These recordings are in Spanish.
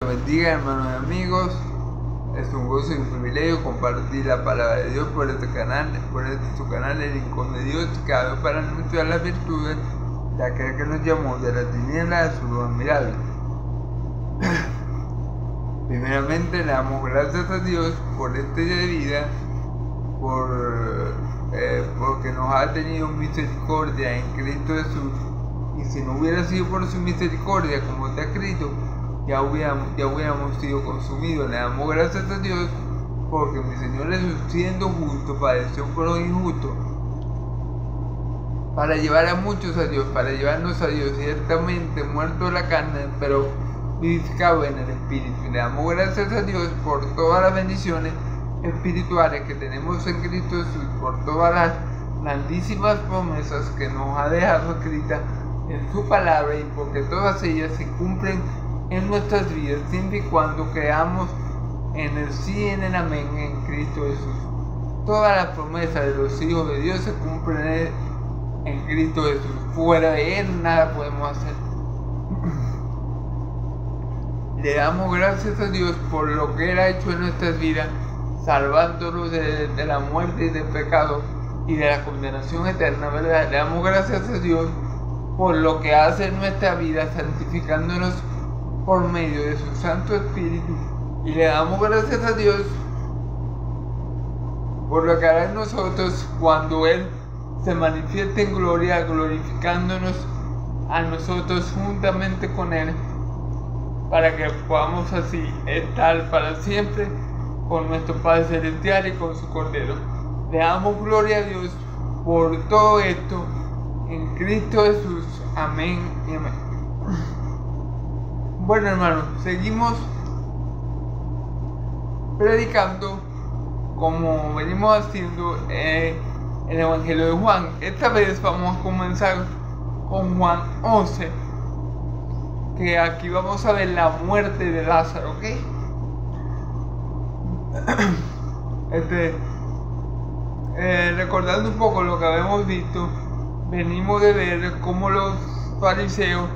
Bendiga, hermanos y amigos. Es un gozo y un privilegio compartir la palabra de Dios por este canal, su canal El Rincón de Dios, creado para anunciar las virtudes de aquel que nos llamó de la tiniebla a su luz admirable. Primeramente le damos gracias a Dios por este día de vida, porque nos ha tenido misericordia en Cristo Jesús, y si no hubiera sido por su misericordia, como está escrito, ya hubiéramos sido consumidos. Le damos gracias a Dios porque mi Señor Jesús, siendo justo, padeció por los injustos para llevar a muchos a Dios, para llevarnos a Dios, ciertamente muerto en la carne, pero vivificado en el Espíritu. Y le damos gracias a Dios por todas las bendiciones espirituales que tenemos en Cristo Jesús, por todas las grandísimas promesas que nos ha dejado escritas en su palabra, y porque todas ellas se cumplen en nuestras vidas, siempre y cuando creamos en el sí y en el amén en Cristo Jesús. Todas las promesas de los hijos de Dios se cumplen en Cristo Jesús. Fuera de Él nada podemos hacer. Le damos gracias a Dios por lo que Él ha hecho en nuestras vidas, salvándonos de la muerte y del pecado y de la condenación eterna, ¿verdad? Le damos gracias a Dios por lo que hace en nuestra vida, santificándonos por medio de su Santo Espíritu, y le damos gracias a Dios por lo que hará en nosotros cuando Él se manifieste en gloria, glorificándonos a nosotros juntamente con Él, para que podamos así estar para siempre con nuestro Padre Celestial y con su Cordero. Le damos gloria a Dios por todo esto en Cristo Jesús. Amén y amén. Bueno, hermanos, seguimos predicando como venimos haciendo el Evangelio de Juan. Esta vez vamos a comenzar con Juan 11, que aquí vamos a ver la muerte de Lázaro, ¿ok? Recordando un poco lo que habíamos visto, venimos de ver cómo los fariseos,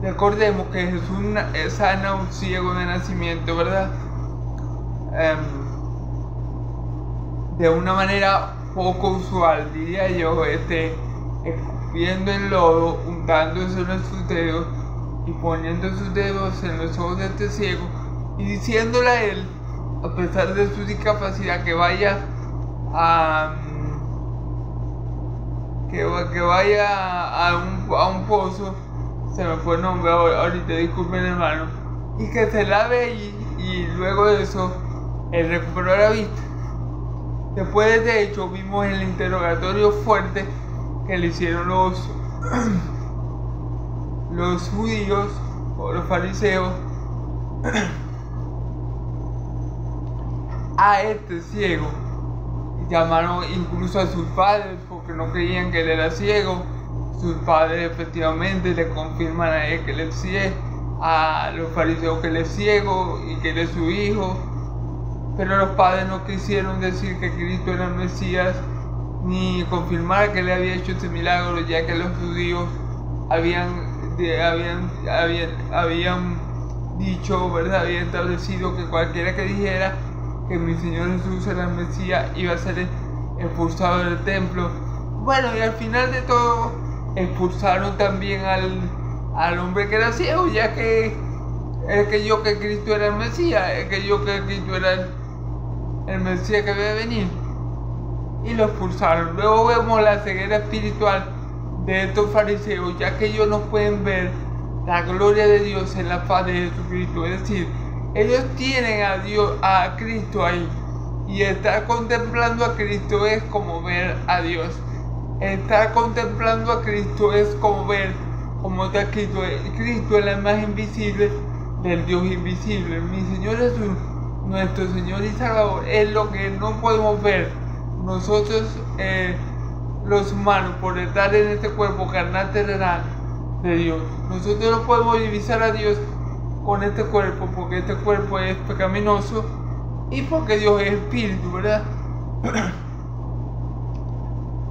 recordemos que Jesús sana a un ciego de nacimiento, ¿verdad? De una manera poco usual, diría yo, escupiendo en lodo, untándose en sus dedos y poniendo sus dedos en los ojos de este ciego y diciéndole a él, a pesar de su discapacidad, que vaya a un pozo, se me fue el nombre ahorita, disculpen, hermano, y que se lave allí, y luego de eso él recuperó la vista. Después de hecho vimos el interrogatorio fuerte que le hicieron los judíos o los fariseos a este ciego. Llamaron incluso a sus padres porque no creían que él era ciego. Sus padres efectivamente le confirman a él que él es ciego, a los fariseos que él es ciego y que él es su hijo. Pero los padres no quisieron decir que Cristo era el Mesías, ni confirmar que le había hecho este milagro, ya que los judíos habían dicho, ¿verdad? Habían establecido que cualquiera que dijera que mi Señor Jesús era el Mesías iba a ser expulsado del templo. Bueno, y al final de todo expulsaron también al hombre que era ciego, ya que él creyó que Cristo era el Mesías, él creyó que Cristo era el Mesías que había de venir, y lo expulsaron. Luego vemos la ceguera espiritual de estos fariseos, ya que ellos no pueden ver la gloria de Dios en la faz de Jesucristo. Es decir, ellos tienen a Cristo ahí, y estar contemplando a Cristo es como ver a Dios. Estar contemplando a Cristo es como ver, como está escrito, Cristo es la imagen visible del Dios invisible. Mi Señor Jesús, nuestro Señor y Salvador, es lo que no podemos ver nosotros, los humanos, por estar en este cuerpo carnal terrenal de Dios. Nosotros no podemos divisar a Dios con este cuerpo, porque este cuerpo es pecaminoso y porque Dios es espíritu, ¿verdad?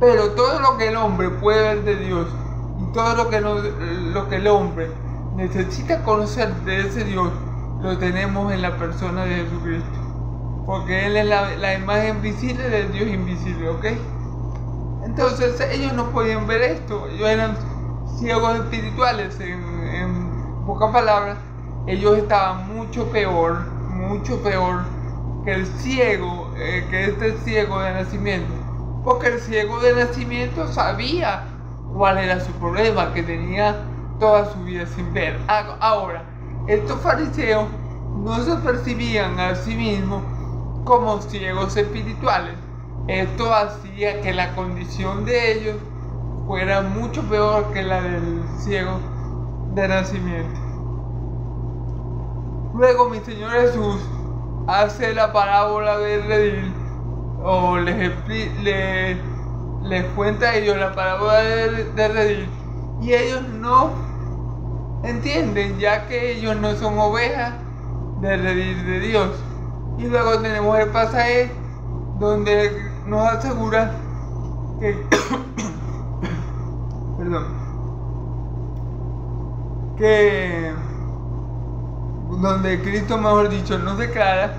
Pero todo lo que el hombre puede ver de Dios, y todo lo que el hombre necesita conocer de ese Dios lo tenemos en la persona de Jesucristo. Porque Él es la imagen visible del Dios invisible, ¿ok? Entonces ellos no podían ver esto, ellos eran ciegos espirituales, en pocas palabras, ellos estaban mucho peor que el ciego, que este ciego de nacimiento. Porque el ciego de nacimiento sabía cuál era su problema, que tenía toda su vida sin ver. Ahora, estos fariseos no se percibían a sí mismos como ciegos espirituales. Esto hacía que la condición de ellos fuera mucho peor que la del ciego de nacimiento. Luego mi Señor Jesús hace la parábola del redil, o les cuenta a ellos la parábola del redil, y ellos no entienden, ya que ellos no son ovejas del redil de Dios. Y luego tenemos el pasaje donde nos asegura que donde Cristo, mejor dicho, nos declara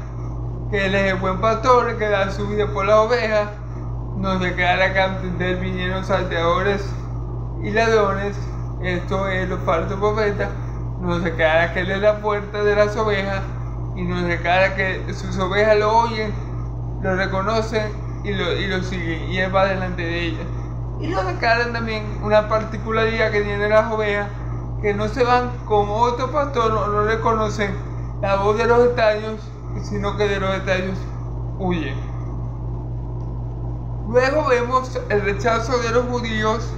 que Él es el buen pastor que da su vida por las ovejas. Nos declara que antes de Él vinieron salteadores y ladrones, esto es los falsos profetas. Nos declara que Él es la puerta de las ovejas, y nos declara que sus ovejas lo oyen, lo reconocen y lo siguen, y Él va delante de ellas. Y nos declaran también una particularidad que tienen las ovejas, que no se van como otro pastor, no reconocen la voz de los extraños, sino que de los extraños huyen. Luego vemos el rechazo de los judíos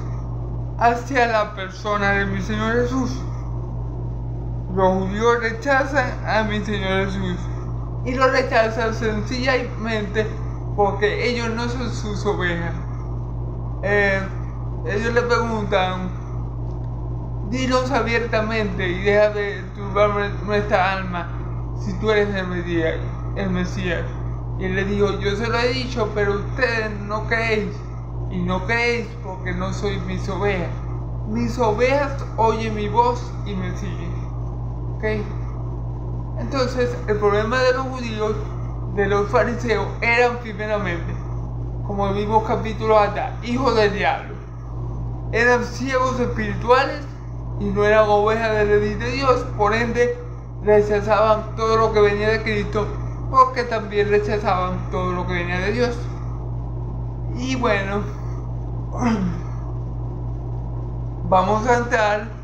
hacia la persona de mi Señor Jesús. Los judíos rechazan a mi Señor Jesús, y lo rechazan sencillamente porque ellos no son sus ovejas. Ellos le preguntan: dinos abiertamente y deja de turbar nuestra alma si tú eres el Mesías. Y él le dijo: yo se lo he dicho, pero ustedes no creéis, y no creéis porque no sois mis ovejas. Mis ovejas oyen mi voz y me siguen. ¿Ok? Entonces, el problema de los judíos, de los fariseos, eran primeramente, como vimos capítulo atrás, hijos del diablo. Eran ciegos espirituales y no eran ovejas del redil de Dios. Por ende, rechazaban todo lo que venía de Cristo, porque también rechazaban todo lo que venía de Dios. Y bueno, vamos a entrar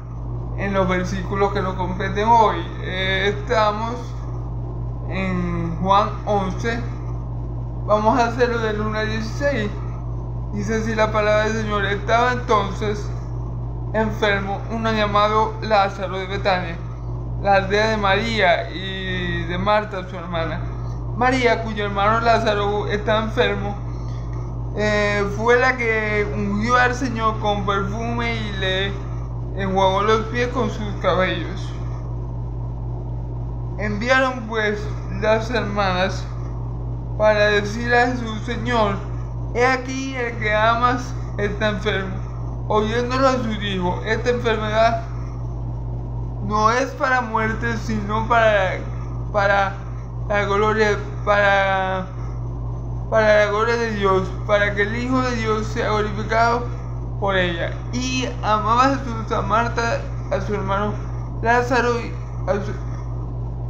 en los versículos que nos competen hoy. Estamos en Juan 11. Vamos a hacerlo del 1 al 16. Dice así la palabra del Señor: estaba entonces enfermo uno llamado Lázaro de Betania, la aldea de María y de Marta, su hermana. María, cuyo hermano Lázaro estaba enfermo, fue la que ungió al Señor con perfume y le enjuagó los pies con sus cabellos. Enviaron pues las hermanas para decir a Jesús: Señor, he aquí el que amas está enfermo. Oyéndolo Jesús dijo: esta enfermedad no es para muerte, sino para la gloria de Dios, para que el Hijo de Dios sea glorificado por ella. Y amaba Jesús a Marta, a su hermano Lázaro,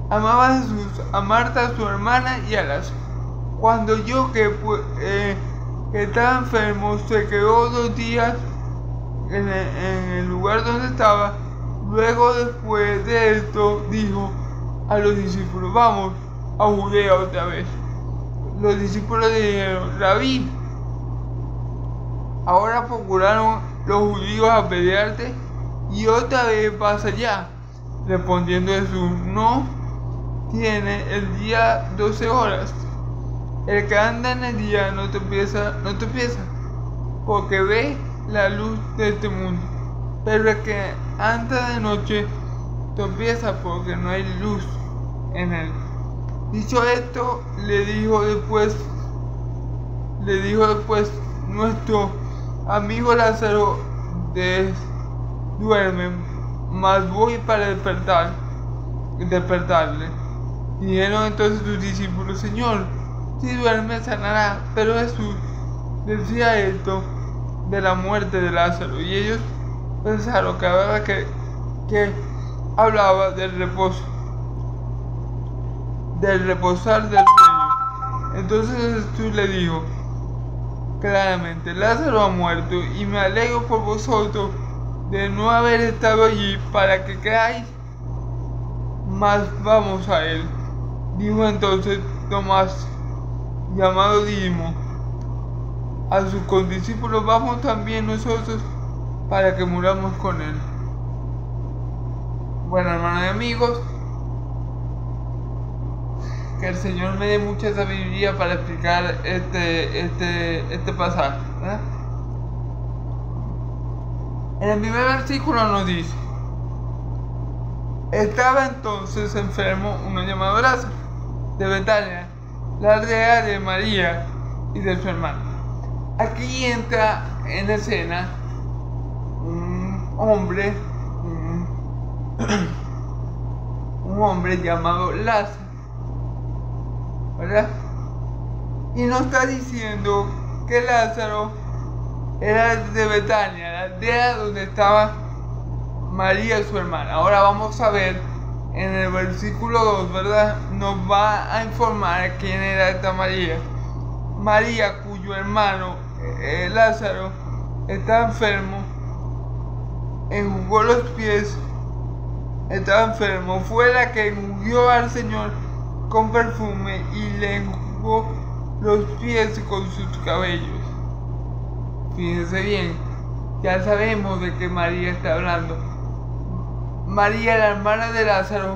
amaba Jesús a Marta, a su hermana y a Lázaro. Cuando oyó que estaba enfermo, se quedó 2 días en el lugar donde estaba. Luego, después de esto, dijo a los discípulos: vamos a Judea otra vez. Los discípulos dijeron: Rabí, ahora procuraron los judíos apedrearte y otra vez vas allá. Respondiendo Jesús: no tiene el día 12 horas. El que anda en el día no tropieza, porque ve la luz de este mundo. Pero el que anda de noche tropieza porque no hay luz en él. Dicho esto, le dijo después, nuestro amigo Lázaro duerme, mas voy para despertarle. Dijeron entonces sus discípulos: Señor, si duerme sanará. Pero Jesús decía esto de la muerte de Lázaro, y ellos pensaron que hablaba del reposo, del reposar del sueño. Entonces Jesús le dijo claramente: Lázaro ha muerto, y me alegro por vosotros de no haber estado allí para que creáis, mas vamos a él. Dijo entonces Tomás, llamado Didimo, a sus condiscípulos: vamos también nosotros para que muramos con él. Bueno, hermanos y amigos, que el Señor me dé mucha sabiduría para explicar este pasaje, ¿verdad? En el primer versículo nos dice: estaba entonces enfermo uno llamado Lázaro, de Betania, la aldea de María y de su hermano. Aquí entra en escena un hombre llamado Lázaro, ¿verdad? Y nos está diciendo que Lázaro era de Betania, la aldea donde estaba María y su hermana. Ahora vamos a ver en el versículo 2, ¿verdad? Nos va a informar quién era esta María. María, cuyo hermano Lázaro estaba enfermo, enjugó los pies, estaba enfermo, fue la que ungió al Señor con perfume y le enjugó los pies con sus cabellos. Fíjense bien, ya sabemos de qué María está hablando. María, la hermana de Lázaro,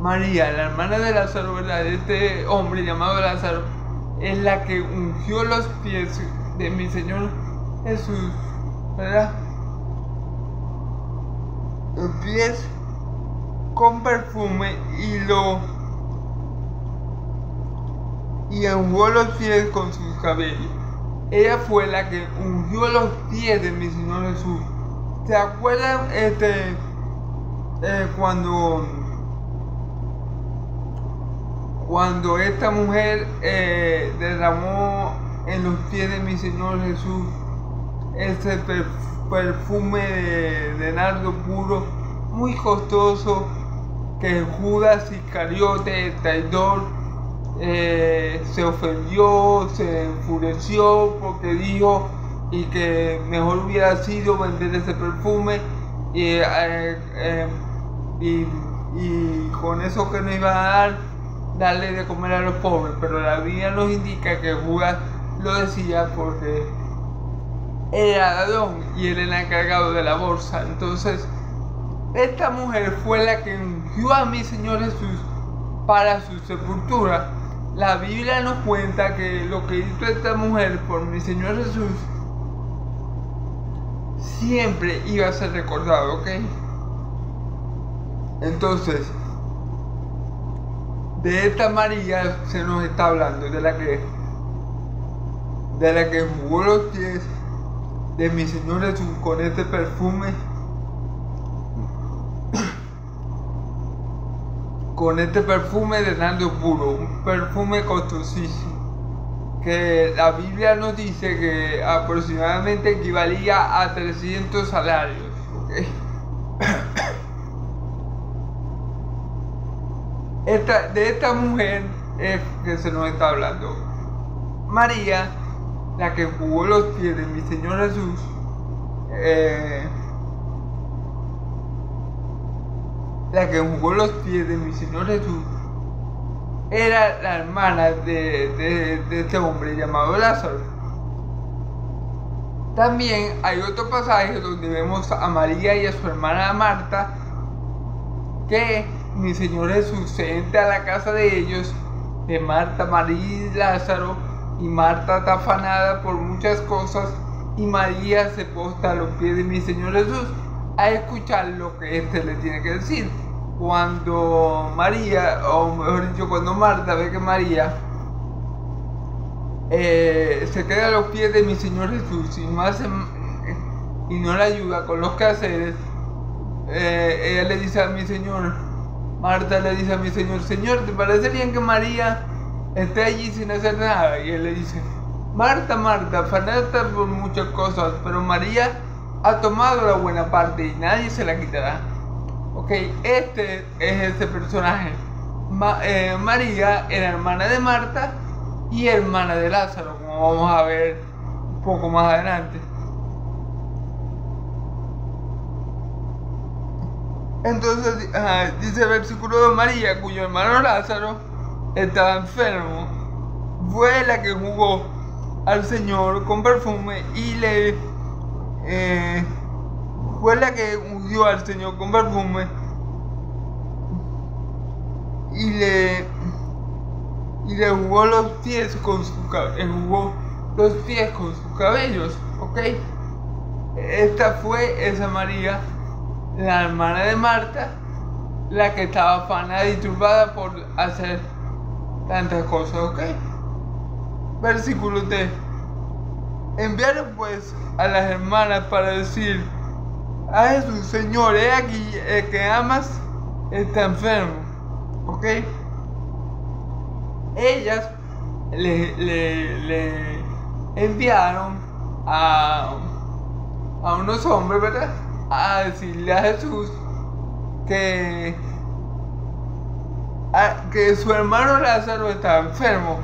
María, la hermana de Lázaro, ¿verdad? De este hombre llamado Lázaro, es la que ungió los pies de mi Señor Jesús, ¿verdad? Los pies con perfume y enjugó los pies con sus cabellos. Ella fue la que ungió los pies de mi Señor Jesús. ¿Se acuerdan cuando esta mujer derramó en los pies de mi Señor Jesús ese perfume de nardo puro, muy costoso, que Judas Iscariote, el traidor, se ofendió, se enfureció porque dijo y que mejor hubiera sido vender ese perfume y con eso que nos iban a darle de comer a los pobres. Pero la Biblia nos indica que Judas lo decía porque era ladrón y él era encargado de la bolsa. Entonces esta mujer fue la que ungió a mi Señor Jesús para su sepultura. La Biblia nos cuenta que lo que hizo esta mujer por mi Señor Jesús siempre iba a ser recordado, ¿ok? Entonces, de esta María se nos está hablando, de la que enjugó los pies de mi Señor Jesús con este perfume, con este perfume de nardo puro, un perfume costosísimo, que la Biblia nos dice que aproximadamente equivalía a 300 salarios, ¿okay? De esta mujer es que se nos está hablando. María, la que enjugó los pies de mi Señor Jesús, la que enjugó los pies de mi Señor Jesús, era la hermana de este hombre llamado Lázaro. También hay otro pasaje donde vemos a María y a su hermana Marta, que mi Señor Jesús se entra a la casa de ellos, de Marta, María y Lázaro, y Marta está afanada por muchas cosas, y María se posta a los pies de mi Señor Jesús a escuchar lo que éste le tiene que decir. Cuando María, o mejor dicho, cuando Marta ve que María se queda a los pies de mi Señor Jesús y no le ayuda con los quehaceres, ella le dice a mi Señor: Marta le dice a mi Señor: Señor, ¿te parece bien que María esté allí sin hacer nada? Y él le dice: Marta, Marta, afanaste por muchas cosas, pero María ha tomado la buena parte y nadie se la quitará. Ok, este es ese personaje. María era hermana de Marta y hermana de Lázaro, como vamos a ver un poco más adelante. Entonces dice el versículo 2: María, cuyo hermano Lázaro estaba enfermo, fue la que jugó al Señor con perfume y fue la que ungió al Señor con perfume y le jugó los pies con sus cabellos, ¿ok? Esta fue esa María, la hermana de Marta, la que estaba afanada y turbada por hacer tantas cosas, ¿ok? Versículo 3: Enviaron pues a las hermanas para decir a Jesús: Señor, he aquí, el que amas está enfermo, ¿ok? Ellas le enviaron a unos hombres, ¿verdad?, a decirle a Jesús que su hermano Lázaro estaba enfermo.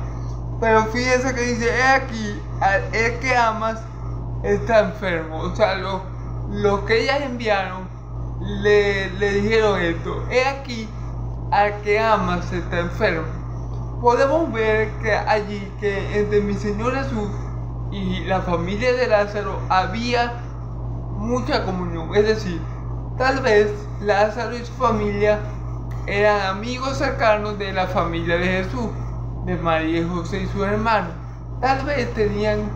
Pero fíjense que dice: he aquí, el que amas está enfermo. O sea, los que ellas enviaron le dijeron esto: he aquí, al que amas está enfermo. Podemos ver que allí, que entre mi Señor Jesús y la familia de Lázaro había mucha comunión. Es decir, tal vez Lázaro y su familia eran amigos cercanos de la familia de Jesús, de María y José y sus hermanos. Tal vez tenían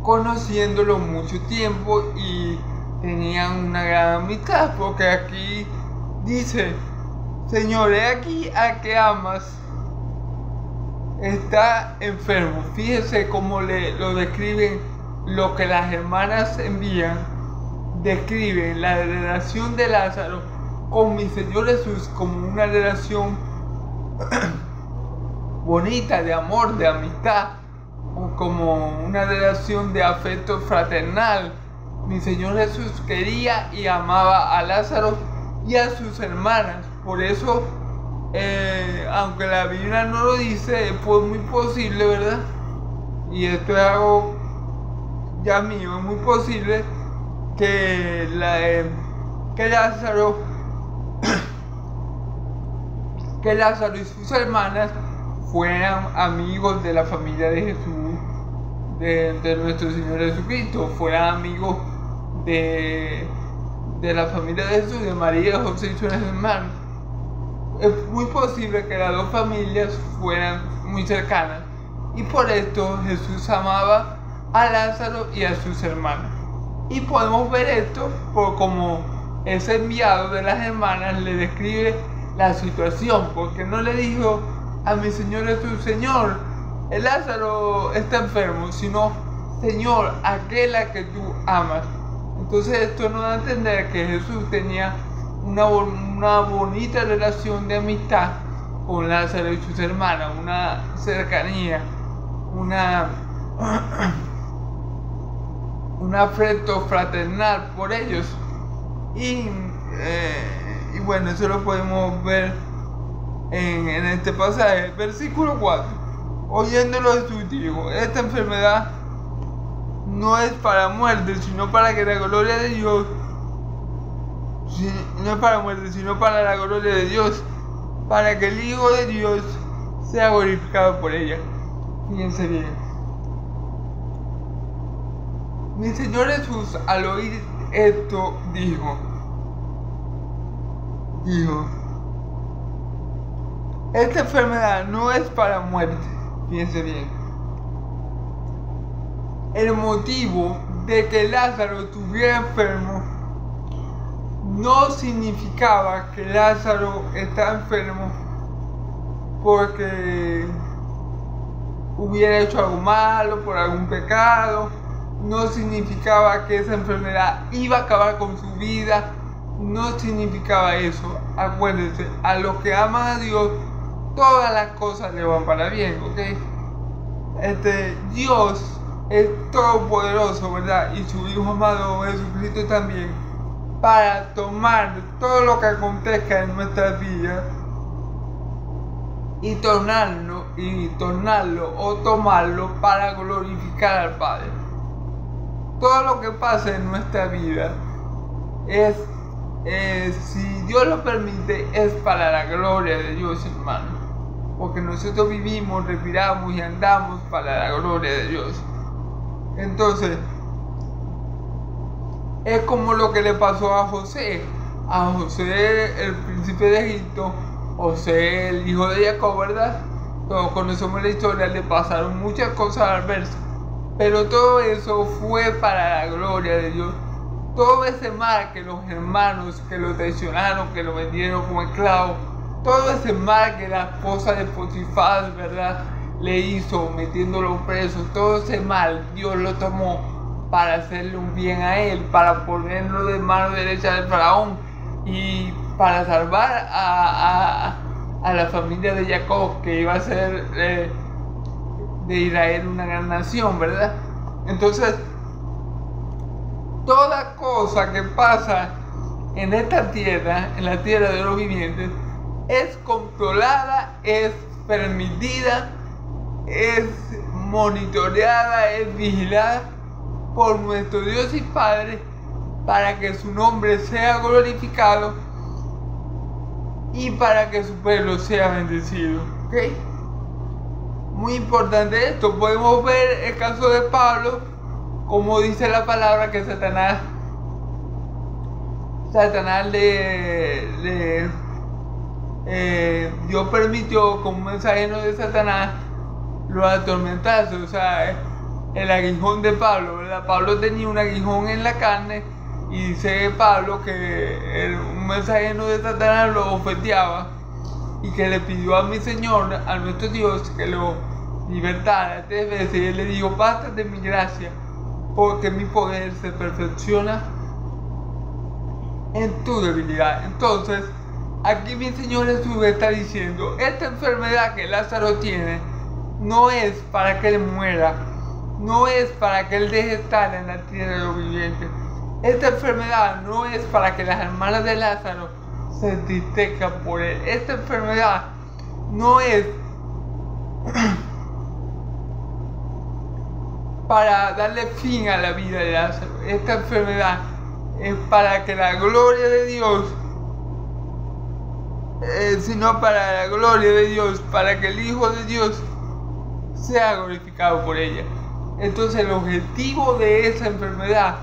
conociéndolo mucho tiempo y tenían una gran amistad, porque aquí dice: Señor, he aquí al que amas está enfermo. Fíjese cómo lo describen, lo que las hermanas envían. Describen la relación de Lázaro con mi Señor Jesús como una relación bonita, de amor, de amistad, o como una relación de afecto fraternal. Mi Señor Jesús quería y amaba a Lázaro y a sus hermanas. Por eso, aunque la Biblia no lo dice, es muy posible, ¿verdad? Y esto es algo ya mío, es muy posible que Lázaro y sus hermanas fueran amigos de la familia de Jesús, de nuestro Señor Jesucristo, fueran amigos de la familia de Jesús, de María, José y sus hermanos. Es muy posible que las dos familias fueran muy cercanas, y por esto Jesús amaba a Lázaro y a sus hermanas. Y podemos ver esto por como ese enviado de las hermanas le describe la situación, porque no le dijo a mi Señor Jesús: Señor, el Lázaro está enfermo, sino: Señor, aquel a que tú amas. Entonces esto nos da a entender que Jesús tenía una bonita relación de amistad con Lázaro y sus hermanas, una cercanía, un afecto fraternal por ellos. Y bueno, eso lo podemos ver en este pasaje. Versículo 4: Oyéndolo Jesús dijo: esta enfermedad no es para muerte, sino para que la gloria de Dios, no es para muerte, sino para la gloria de Dios, para que el Hijo de Dios sea glorificado por ella. Fíjense bien. Mi Señor Jesús, al oír esto, dijo: esta enfermedad no es para muerte. Fíjense bien. El motivo de que Lázaro estuviera enfermo no significaba que Lázaro estaba enfermo porque hubiera hecho algo malo, por algún pecado. No significaba que esa enfermedad iba a acabar con su vida no significaba eso. Acuérdense, a los que aman a Dios, todas las cosas le van para bien, ¿ok? Dios es todopoderoso, ¿verdad? Y su Hijo amado Jesucristo también, para tomar todo lo que acontezca en nuestras vidas y tornarlo o tomarlo para glorificar al Padre. Todo lo que pasa en nuestra vida es, si Dios lo permite, es para la gloria de Dios, hermano. Porque nosotros vivimos, respiramos y andamos para la gloria de Dios. Entonces, es como lo que le pasó a José. A José, el príncipe de Egipto, José, el hijo de Jacob, ¿verdad? Todos conocemos la historia, le pasaron muchas cosas adversas. Pero todo eso fue para la gloria de Dios. Todo ese mal que los hermanos que lo traicionaron, que lo vendieron como esclavo, todo ese mal que la esposa de Potifar, ¿verdad?, le hizo metiéndolo preso, todo ese mal Dios lo tomó para hacerle un bien a él, para ponerlo de mano derecha del faraón y para salvar a la familia de Jacob, que iba a ser de Israel una gran nación, ¿verdad? Entonces, toda cosa que pasa en esta tierra, en la tierra de los vivientes, es controlada, es permitida, es monitoreada, es vigilada por nuestro Dios y Padre, para que su nombre sea glorificado y para que su pueblo sea bendecido. ¿Ok? Muy importante esto. Podemos ver el caso de Pablo, como dice la palabra, que Satanás Dios permitió, como un mensajero de Satanás, lo atormentase. O sea, el aguijón de Pablo, ¿verdad? Pablo tenía un aguijón en la carne, y dice Pablo que un mensajero de Satanás lo ofendeaba y que le pidió a mi Señor, a nuestro Dios, que lo libertara 3 veces. Y él le dijo: basta de mi gracia, porque mi poder se perfecciona en tu debilidad. Entonces, aquí mi Señor Jesús está diciendo: esta enfermedad que Lázaro tiene no es para que él muera, no es para que él deje de estar en la tierra de los vivientes. Esta enfermedad no es para que las hermanas de Lázaro se entristezcan por él. Esta enfermedad no es para darle fin a la vida de Lázaro. Esta enfermedad es para que la gloria de Dios, sino para la gloria de Dios, para que el Hijo de Dios sea glorificado por ella. Entonces, el objetivo de esa enfermedad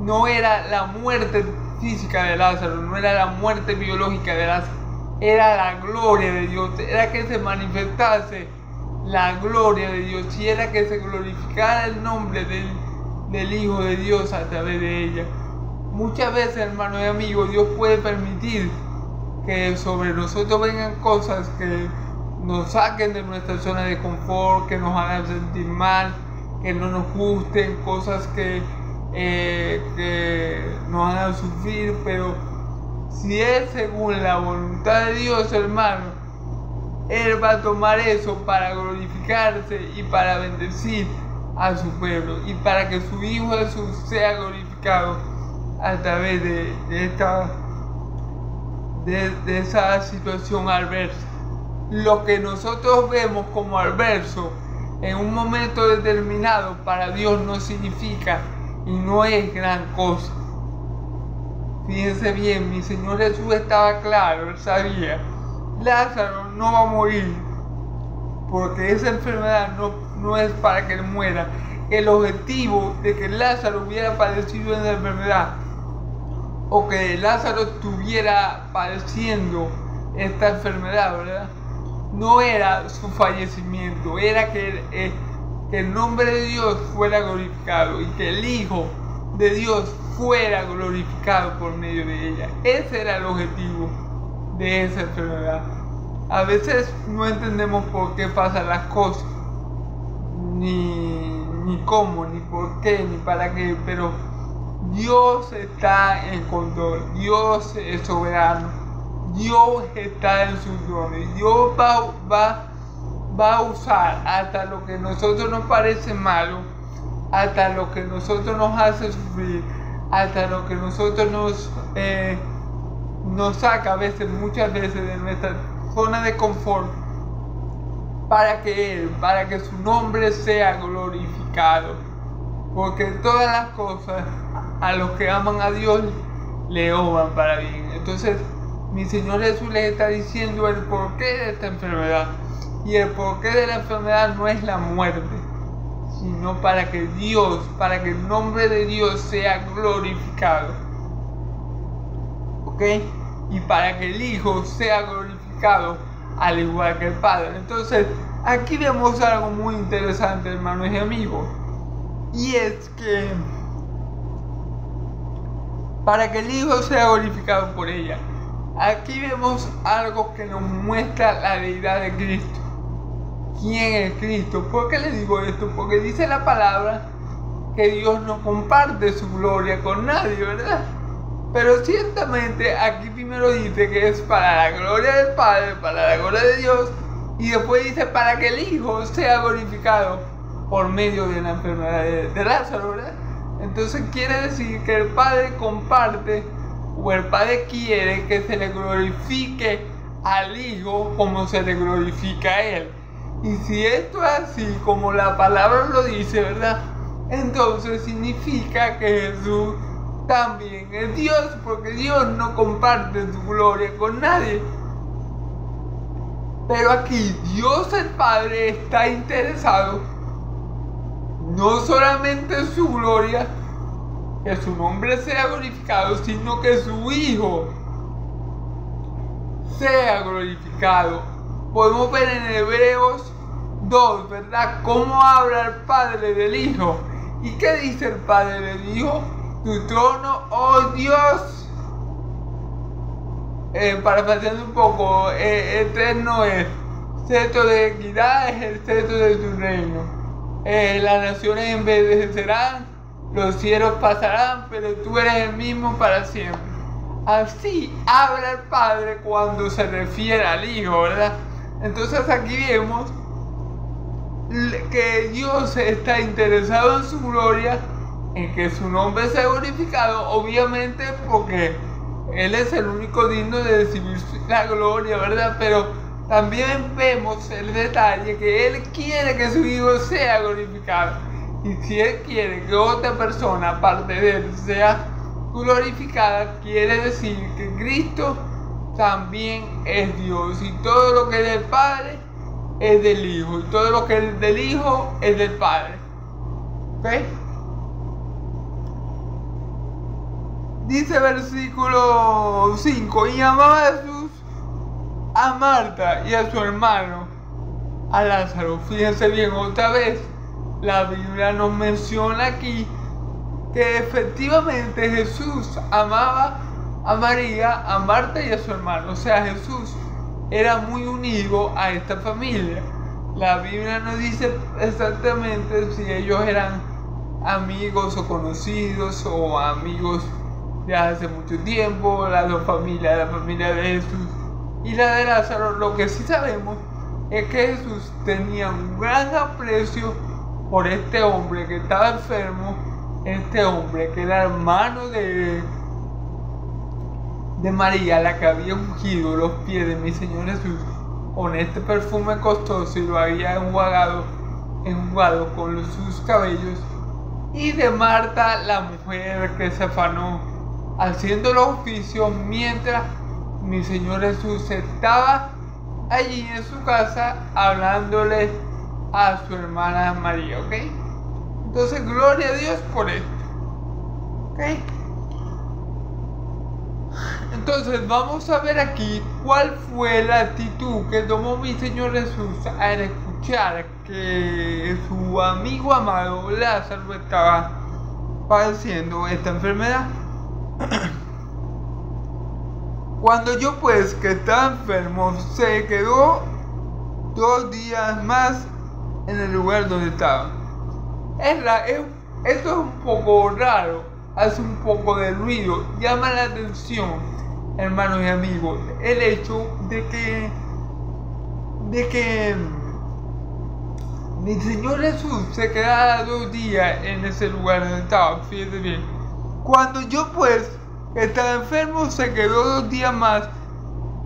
no era la muerte física de Lázaro, no era la muerte biológica de Lázaro, era la gloria de Dios, era que se manifestase la gloria de Dios, y era que se glorificara el nombre del Hijo de Dios a través de ella. Muchas veces, hermanos y amigos, Dios puede permitir que sobre nosotros vengan cosas que nos saquen de nuestra zona de confort, que nos hagan sentir mal, que no nos gusten, cosas que nos hagan sufrir. Pero si es según la voluntad de Dios, hermano, Él va a tomar eso para glorificarse y para bendecir a su pueblo, y para que su Hijo Jesús sea glorificado a través de esa situación adversa. Lo que nosotros vemos como adverso en un momento determinado, para Dios no significa y no es gran cosa. Fíjense bien, mi Señor Jesús estaba claro, Él sabía: Lázaro no va a morir, porque esa enfermedad no es para que él muera. El objetivo de que Lázaro hubiera padecido esa enfermedad, o que Lázaro estuviera padeciendo esta enfermedad, ¿verdad?, no era su fallecimiento, era que el nombre de Dios fuera glorificado y que el Hijo de Dios fuera glorificado por medio de ella. Ese era el objetivo de esa enfermedad. A veces no entendemos por qué pasan las cosas, ni cómo, ni por qué, ni para qué, pero Dios está en control, Dios es soberano, Dios está en su trono y Dios va a usar hasta lo que a nosotros nos parece malo, hasta lo que a nosotros nos hace sufrir, hasta lo que a nosotros nos saca muchas veces de nuestra zona de confort, para que su nombre sea glorificado, porque todas las cosas a los que aman a Dios le obran para bien. Entonces mi Señor Jesús les está diciendo el porqué de esta enfermedad, y el porqué de la enfermedad no es la muerte, sino para que el nombre de Dios sea glorificado, ¿ok? Y para que el Hijo sea glorificado al igual que el Padre. Entonces aquí vemos algo muy interesante, hermanos y amigos, y es que para que el Hijo sea glorificado por ella, aquí vemos algo que nos muestra la deidad de Cristo. ¿Quién es Cristo? ¿Por qué le digo esto? Porque dice la palabra que Dios no comparte su gloria con nadie, ¿verdad? Pero ciertamente aquí primero dice que es para la gloria del Padre, para la gloria de Dios, y después dice para que el Hijo sea glorificado por medio de la enfermedad de Lázaro, ¿verdad? Entonces quiere decir que el Padre comparte, o el Padre quiere que se le glorifique al Hijo como se le glorifica a Él. Y si esto es así como la palabra lo dice, ¿verdad? Entonces significa que Jesús también es Dios, porque Dios no comparte su gloria con nadie. Pero aquí Dios el Padre está interesado no solamente en su gloria, que su nombre sea glorificado, sino que su Hijo sea glorificado. Podemos ver en Hebreos 2, ¿verdad?, cómo habla el Padre del Hijo. ¿Y qué dice el Padre del Hijo? Tu trono, oh Dios, parafraseando un poco, eterno es, cetro de equidad es el cetro de tu reino. Las naciones envejecerán, los cielos pasarán, pero tú eres el mismo para siempre. Así habla el Padre cuando se refiere al Hijo, ¿verdad? Entonces aquí vemos que Dios está interesado en su gloria, en que su nombre sea glorificado, obviamente porque Él es el único digno de recibir la gloria, ¿verdad? Pero también vemos el detalle que Él quiere que su Hijo sea glorificado. Y si Él quiere que otra persona aparte de Él sea glorificada, quiere decir que Cristo también es Dios, y todo lo que es del Padre es del Hijo, y todo lo que es del Hijo es del Padre. ¿Ok? Dice versículo 5, y amaba a Jesús a Marta y a su hermano, a Lázaro. Fíjense bien, otra vez la Biblia nos menciona aquí que efectivamente Jesús amaba a María, a Marta y a su hermano. O sea, Jesús era muy unido a esta familia. La Biblia no dice exactamente si ellos eran amigos o conocidos o amigos de hace mucho tiempo, las dos familias, la familia de Jesús y la de Lázaro. Lo que sí sabemos es que Jesús tenía un gran aprecio por este hombre que estaba enfermo, este hombre que era hermano de María, la que había ungido los pies de mi Señor Jesús con este perfume costoso y lo había enjuagado con sus cabellos, y de Marta, la mujer que se afanó haciendo los oficios mientras mi Señor Jesús estaba allí en su casa hablándole a su hermana María, ¿ok? Entonces, gloria a Dios por esto, ¿ok? Entonces vamos a ver aquí cuál fue la actitud que tomó mi Señor Jesús al escuchar que su amigo amado Lázaro estaba padeciendo esta enfermedad. Cuando yo pues, que estaba enfermo, se quedó 2 días más en el lugar donde estaba. Esto es un poco raro, hace un poco de ruido. Llama la atención, hermanos y amigos, el hecho de que mi Señor Jesús se quedara 2 días en ese lugar donde estaba. Fíjense bien, cuando yo pues estaba enfermo, se quedó 2 días más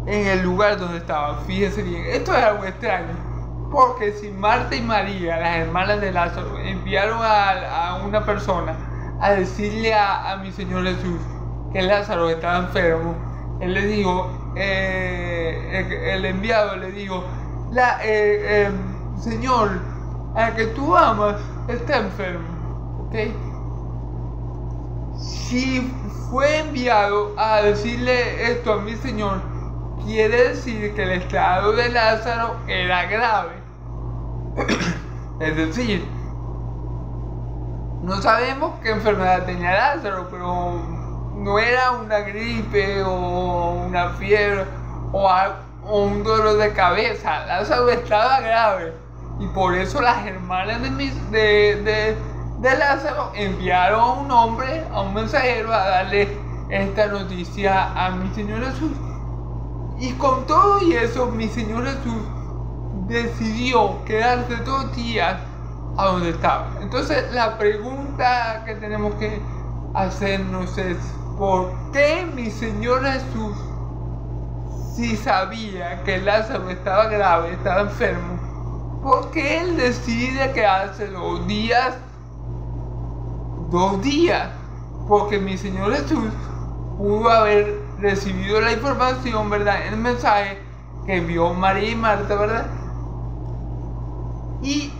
en el lugar donde estaba. Fíjense bien, esto es algo extraño, porque si Marta y María, las hermanas de Lázaro, enviaron a una persona a decirle a mi Señor Jesús que Lázaro estaba enfermo, él le dijo, el enviado le dijo, Señor, al que tú amas está enfermo, ¿ok? Si fue enviado a decirle esto a mi Señor, quiere decir que el estado de Lázaro era grave. Es decir, no sabemos qué enfermedad tenía Lázaro, pero no era una gripe o una fiebre o un dolor de cabeza. Lázaro estaba grave y por eso las hermanas de Lázaro enviaron a un hombre, a un mensajero, a darle esta noticia a mi Señor Jesús. Y con todo y eso, mi Señor Jesús decidió quedarse 2 días a donde estaba. Entonces la pregunta que tenemos que hacernos es, ¿por qué mi Señor Jesús, si sabía que Lázaro estaba grave, estaba enfermo, por qué Él decide quedarse 2 días? 2 días, porque mi Señor Jesús pudo haber recibido la información, ¿verdad?, el mensaje que envió María y Marta, ¿verdad?, y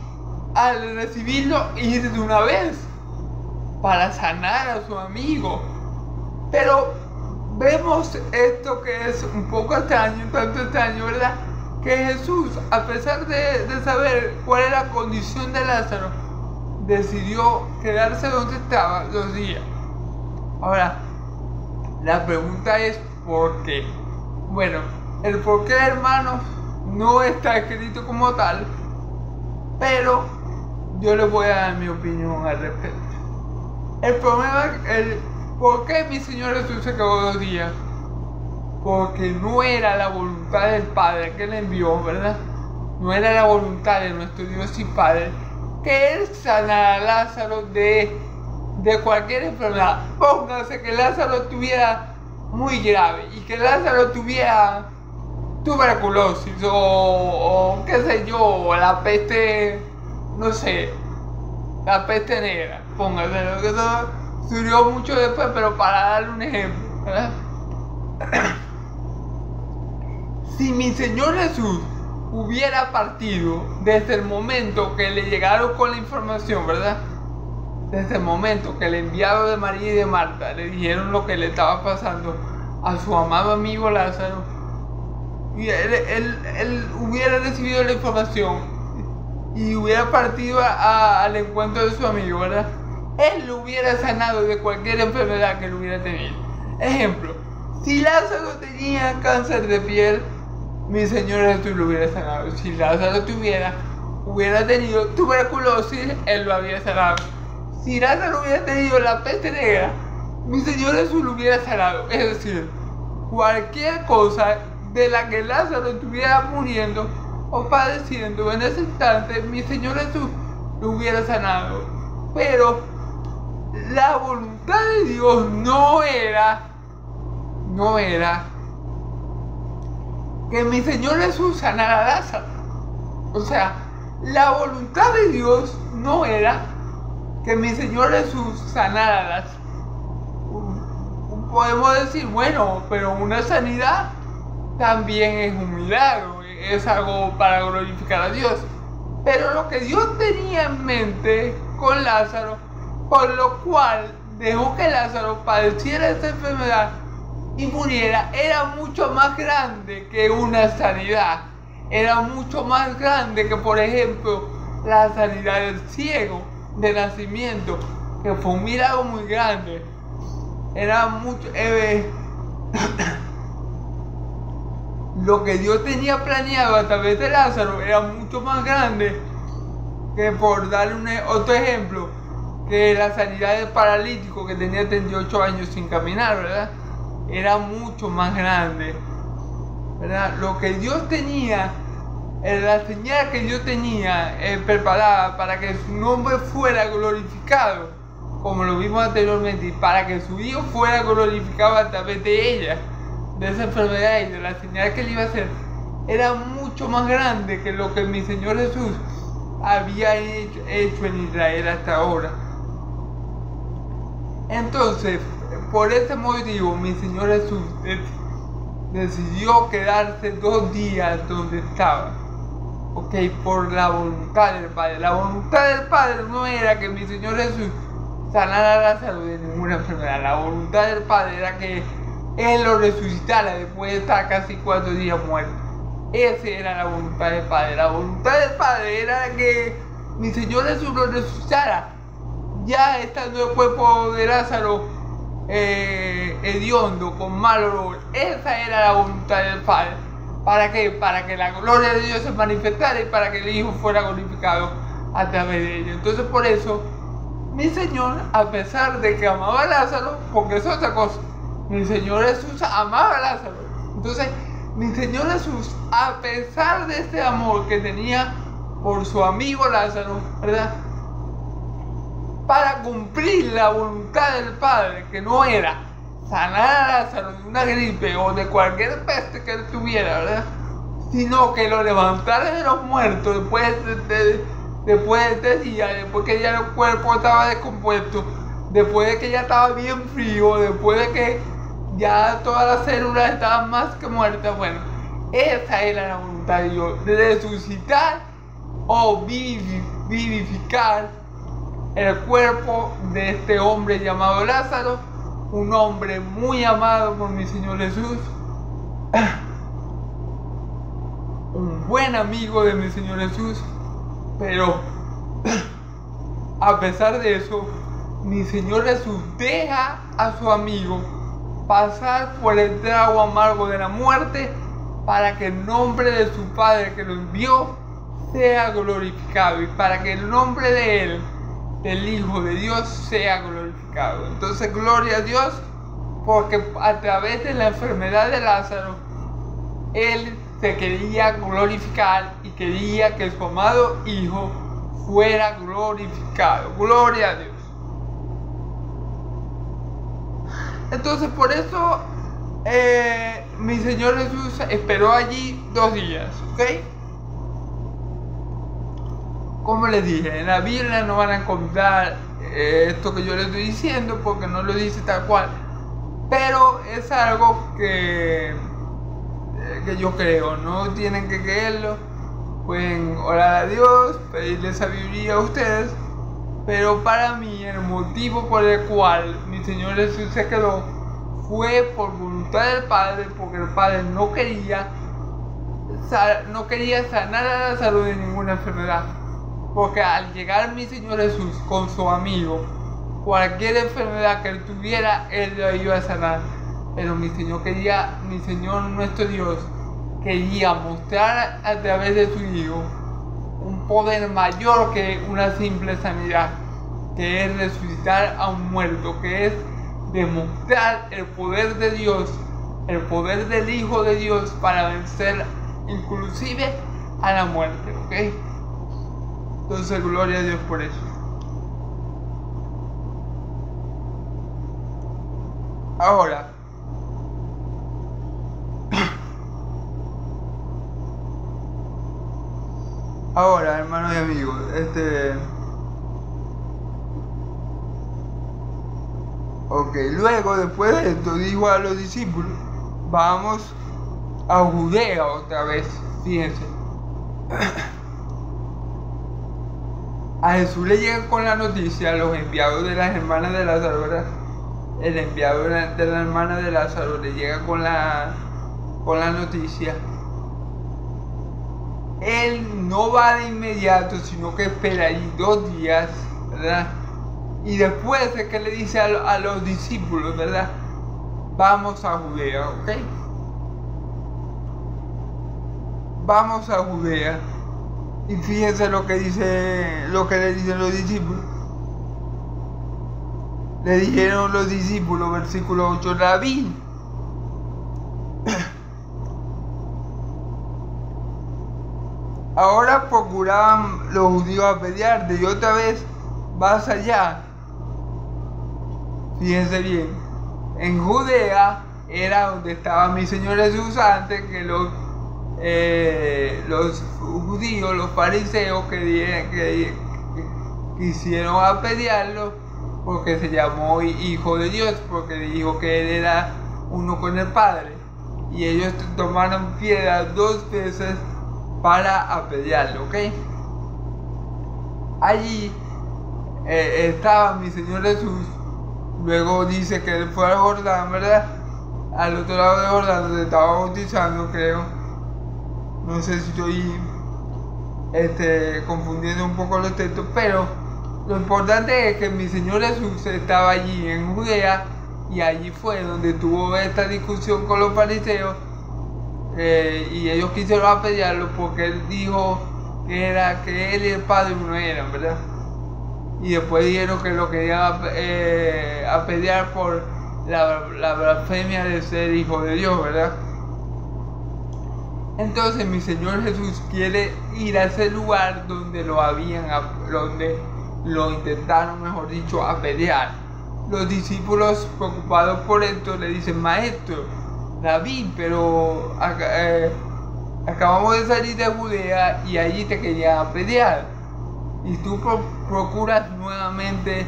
al recibirlo ir de una vez para sanar a su amigo. Pero vemos esto que es un poco extraño, tanto extraño, ¿verdad?, que Jesús, a pesar de saber cuál era la condición de Lázaro, decidió quedarse donde estaba 2 días. Ahora, la pregunta es ¿por qué? Bueno, el por qué, hermanos, no está escrito como tal, pero yo les voy a dar mi opinión al respecto. El problema, ¿por qué mi Señor Jesús se quedó 2 días? Porque no era la voluntad del Padre que le envió, ¿verdad? No era la voluntad de nuestro Dios y Padre que Él sanara a Lázaro de cualquier enfermedad. Póngase que Lázaro estuviera muy grave y que Lázaro tuviera tuberculosis o qué sé yo, la peste, no sé, la peste negra. Póngase, lo que eso surgió mucho después, pero para darle un ejemplo, ¿verdad? Si mi Señor Jesús hubiera partido desde el momento que le llegaron con la información, ¿verdad?, desde el momento que el enviado de María y de Marta le dijeron lo que le estaba pasando a su amado amigo Lázaro, y él hubiera recibido la información y hubiera partido al encuentro de su amigo, ¿verdad?, él lo hubiera sanado de cualquier enfermedad que él hubiera tenido. Ejemplo, si Lázaro tenía cáncer de piel, mi Señor Jesús lo hubiera sanado. Si Lázaro hubiera tenido tuberculosis, Él lo había sanado. Si Lázaro hubiera tenido la peste negra, mi Señor Jesús lo hubiera sanado. Es decir, cualquier cosa de la que Lázaro estuviera muriendo o padeciendo en ese instante, mi Señor Jesús lo hubiera sanado. Pero la voluntad de Dios no era que mi Señor Jesús sanara a Lázaro. O sea, la voluntad de Dios no era que mi Señor Jesús sanara a Lázaro. Podemos decir, bueno, pero una sanidad también es un milagro, es algo para glorificar a Dios. Pero lo que Dios tenía en mente con Lázaro, por lo cual dejó que Lázaro padeciera esta enfermedad y muriera, era mucho más grande que una sanidad. Era mucho más grande que, por ejemplo, la sanidad del ciego de nacimiento, que fue un milagro muy grande. Era mucho lo que Dios tenía planeado a través de Lázaro era mucho más grande que, por darle otro ejemplo, que la sanidad del paralítico que tenía 38 años sin caminar, ¿verdad? Era mucho más grande, ¿verdad? Lo que Dios tenía, la señal que Dios tenía preparada para que su nombre fuera glorificado, como lo vimos anteriormente, y para que su Hijo fuera glorificado a través de ella, de esa enfermedad y de la señal que él iba a hacer, era mucho más grande que lo que mi Señor Jesús había hecho en Israel hasta ahora. Entonces, por ese motivo, mi Señor Jesús decidió quedarse 2 días donde estaba, ok, por la voluntad del Padre. La voluntad del Padre no era que mi Señor Jesús sanara a Lázaro de ninguna enfermedad. La voluntad del Padre era que Él lo resucitara después de estar casi 4 días muerto. Esa era la voluntad del Padre. La voluntad del Padre era que mi Señor Jesús lo resucitara, ya estando el cuerpo de Lázaro hediondo, con mal olor. Esa era la voluntad del Padre. ¿Para qué? Para que la gloria de Dios se manifestara y para que el Hijo fuera glorificado a través de ello. Entonces, por eso, mi Señor, a pesar de que amaba a Lázaro, porque es otra cosa, mi Señor Jesús amaba a Lázaro. Entonces, mi Señor Jesús, a pesar de este amor que tenía por su amigo Lázaro, ¿verdad?, para cumplir la voluntad del Padre, que no era sanar a Lázaro de una gripe o de cualquier peste que él tuviera, ¿verdad?, sino que lo levantara de los muertos después de 3 días, después que ya el cuerpo estaba descompuesto, después de que ya estaba bien frío, después de que ya todas las células estaban más que muertas. Bueno, esa era la voluntad de Dios, de resucitar o vivificar el cuerpo de este hombre llamado Lázaro, un hombre muy amado por mi Señor Jesús, un buen amigo de mi Señor Jesús. Pero a pesar de eso, mi Señor Jesús deja a su amigo pasar por el trago amargo de la muerte para que el nombre de su Padre que lo envió sea glorificado y para que el nombre de él, del Hijo de Dios, sea glorificado. Entonces, gloria a Dios, porque a través de la enfermedad de Lázaro, él se quería glorificar y quería que su amado Hijo fuera glorificado. Gloria a Dios. Entonces, por eso mi Señor Jesús esperó allí 2 días, ¿ok? Como les dije, en la Biblia no van a encontrar esto que yo les estoy diciendo porque no lo dice tal cual, pero es algo que yo creo. No tienen que creerlo, pueden orar a Dios, pedirle sabiduría a ustedes, pero para mí el motivo por el cual mi Señor Jesús se quedó fue por voluntad del Padre, porque el Padre no quería sanar a Lázaro de ninguna enfermedad, porque al llegar mi Señor Jesús con su amigo, cualquier enfermedad que él tuviera, él la iba a sanar. Pero mi Señor nuestro Dios quería mostrar a través de su Hijo un poder mayor que una simple sanidad, que es resucitar a un muerto, que es demostrar el poder de Dios, el poder del Hijo de Dios para vencer inclusive a la muerte, ¿ok? Entonces, gloria a Dios por eso. Ahora, hermanos y amigos, luego, después de esto, dijo a los discípulos: vamos a Judea otra vez. Fíjense. A Jesús le llegan con la noticia los enviados de las hermanas de Lázaro, ¿verdad? El enviado de la hermana de Lázaro le llega con la noticia. Él no va de inmediato, sino que espera allí 2 días, ¿verdad? Y después es que le dice a los discípulos, ¿verdad? Vamos a Judea, ¿ok? Vamos a Judea. Y fíjense lo que le dicen los discípulos. Le dijeron los discípulos, versículo 8, Rabí, ahora procuraban los judíos apedrearte y otra vez vas allá. Fíjense bien, en Judea era donde estaba mi Señor Jesús antes que los judíos, los fariseos que quisieron apedrearlo porque se llamó hijo de Dios, porque dijo que él era uno con el Padre, y ellos tomaron piedra 2 veces para apedrearlo, ¿ok? Allí estaba mi Señor Jesús. Luego dice que él fue al Jordán, ¿verdad? Al otro lado de Jordán, donde estaba bautizando, creo. No sé si estoy confundiendo un poco los textos, pero lo importante es que mi Señor Jesús estaba allí en Judea, y allí fue donde tuvo esta discusión con los fariseos, y ellos quisieron apedrearlo porque él dijo que él y el Padre uno eran, ¿verdad? Y después dijeron que lo querían apedrear por la blasfemia de ser hijo de Dios, ¿verdad? Entonces mi Señor Jesús quiere ir a ese lugar donde lo intentaron, mejor dicho, apedrear. Los discípulos, preocupados por esto, le dicen, Maestro, Rabí, pero acabamos de salir de Judea y allí te querían apedrear, y tú procuras nuevamente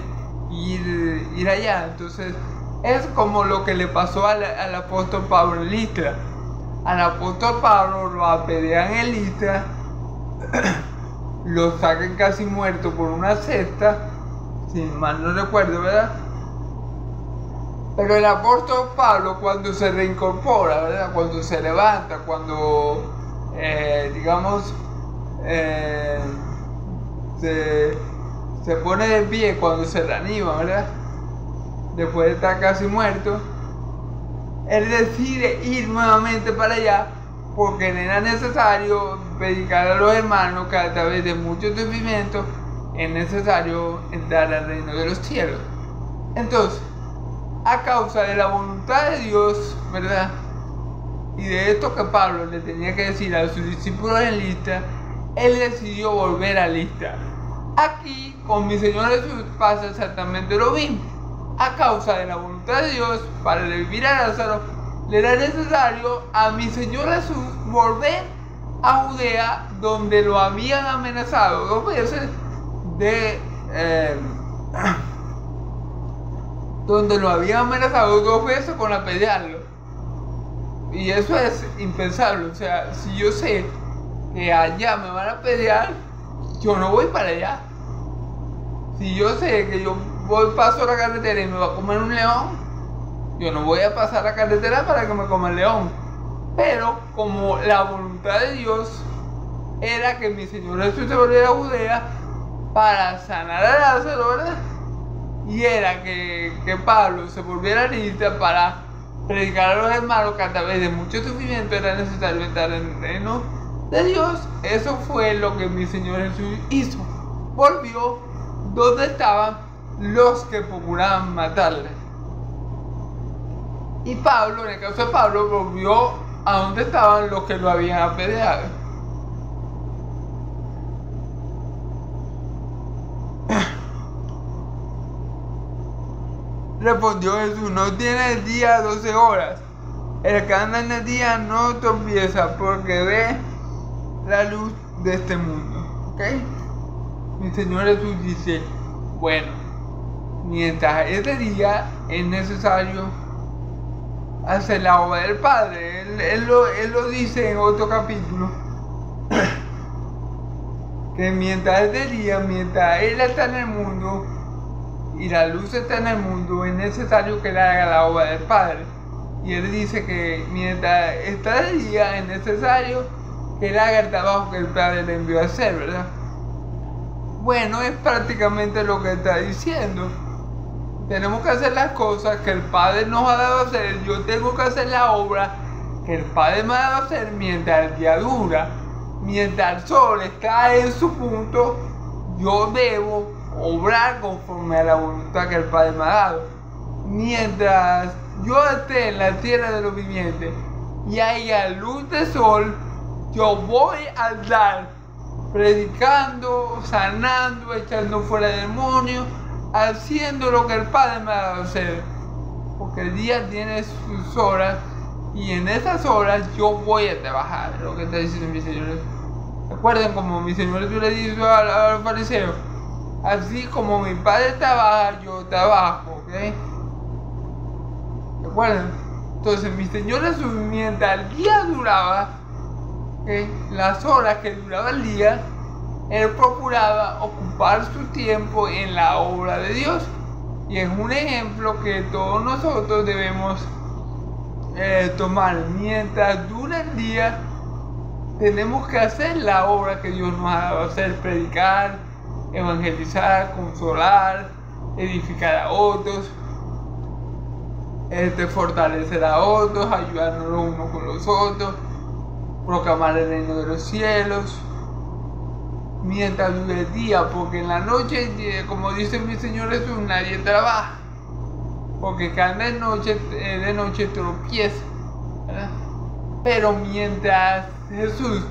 ir allá. Entonces es como lo que le pasó al apóstol Pablo en Listra. Al apóstol Pablo lo apedrean en Listra, lo sacan casi muerto por una cesta, si mal no recuerdo, ¿verdad? Pero el apóstol Pablo, cuando se reincorpora, ¿verdad? Cuando se levanta, cuando se pone de pie, cuando se reanima, ¿verdad? Después de estar casi muerto, él decide ir nuevamente para allá, porque era necesario predicar a los hermanos que a través de muchos sufrimientos es necesario entrar al reino de los cielos. Entonces, a causa de la voluntad de Dios, ¿verdad? Y de esto que Pablo le tenía que decir a sus discípulos en Listra, él decidió volver a Listra. Aquí, con mi Señor Jesús, pasa exactamente lo mismo. A causa de la voluntad de Dios, para revivir a Lázaro, le era necesario a mi Señor Jesús volver a Judea, donde lo habían amenazado 2 veces con apedrearlo. Y eso es impensable. O sea, si yo sé que allá me van a apedrear, yo no voy para allá. Si yo sé que yo paso la carretera y me va a comer un león, yo no voy a pasar la carretera para que me coma el león. Pero como la voluntad de Dios era que mi Señor Jesús se volviera a Judea para sanar a Lázaro, ¿verdad? Y era que Pablo se volviera a Listra para predicar a los hermanos que a través de mucho sufrimiento era necesario entrar en el reino de Dios. Eso fue lo que mi Señor Jesús hizo. Volvió donde estaban los que procuraban matarle. Y Pablo, en el caso de Pablo, volvió a donde estaban los que lo habían apedreado. Respondió Jesús, no tiene el día 12 horas. El que anda en el día no tropieza porque ve la luz de este mundo. ¿Ok? Mi Señor Jesús dice, bueno, mientras este día es necesario hacer la obra del Padre. Él lo dice en otro capítulo, que mientras este día, mientras Él está en el mundo y la luz está en el mundo, es necesario que Él haga la obra del Padre. Y Él dice que mientras está el día, es necesario que Él haga el trabajo que el Padre le envió a hacer, ¿verdad? Bueno, es prácticamente lo que está diciendo. Tenemos que hacer las cosas que el Padre nos ha dado a hacer. Yo tengo que hacer la obra que el Padre me ha dado a hacer mientras el día dura. Mientras el sol está en su punto, yo debo obrar conforme a la voluntad que el Padre me ha dado. Mientras yo esté en la tierra de los vivientes y haya luz de sol, yo voy a andar predicando, sanando, echando fuera demonios, haciendo lo que el Padre me ha dado a hacer. Porque el día tiene sus horas y en esas horas yo voy a trabajar, lo que está diciendo mi Señor. Recuerden como mi Señor Jesús le dijo a los fariseos, así como mi Padre trabaja, yo trabajo, ¿ok? Recuerden, entonces mi Señor Jesús, mientras el día duraba, ¿okay?, las horas que duraba el día, Él procuraba ocupar su tiempo en la obra de Dios. Y es un ejemplo que todos nosotros debemos tomar. Mientras dura el día, tenemos que hacer la obra que Dios nos ha dado a hacer: predicar, evangelizar, consolar, edificar a otros, fortalecer a otros, ayudarnos los unos con los otros, proclamar el reino de los cielos. Mientras dure el día, porque en la noche, como dice mi Señor Jesús, nadie trabaja, porque cada de noche tropieza, ¿verdad? Pero mientras Jesús,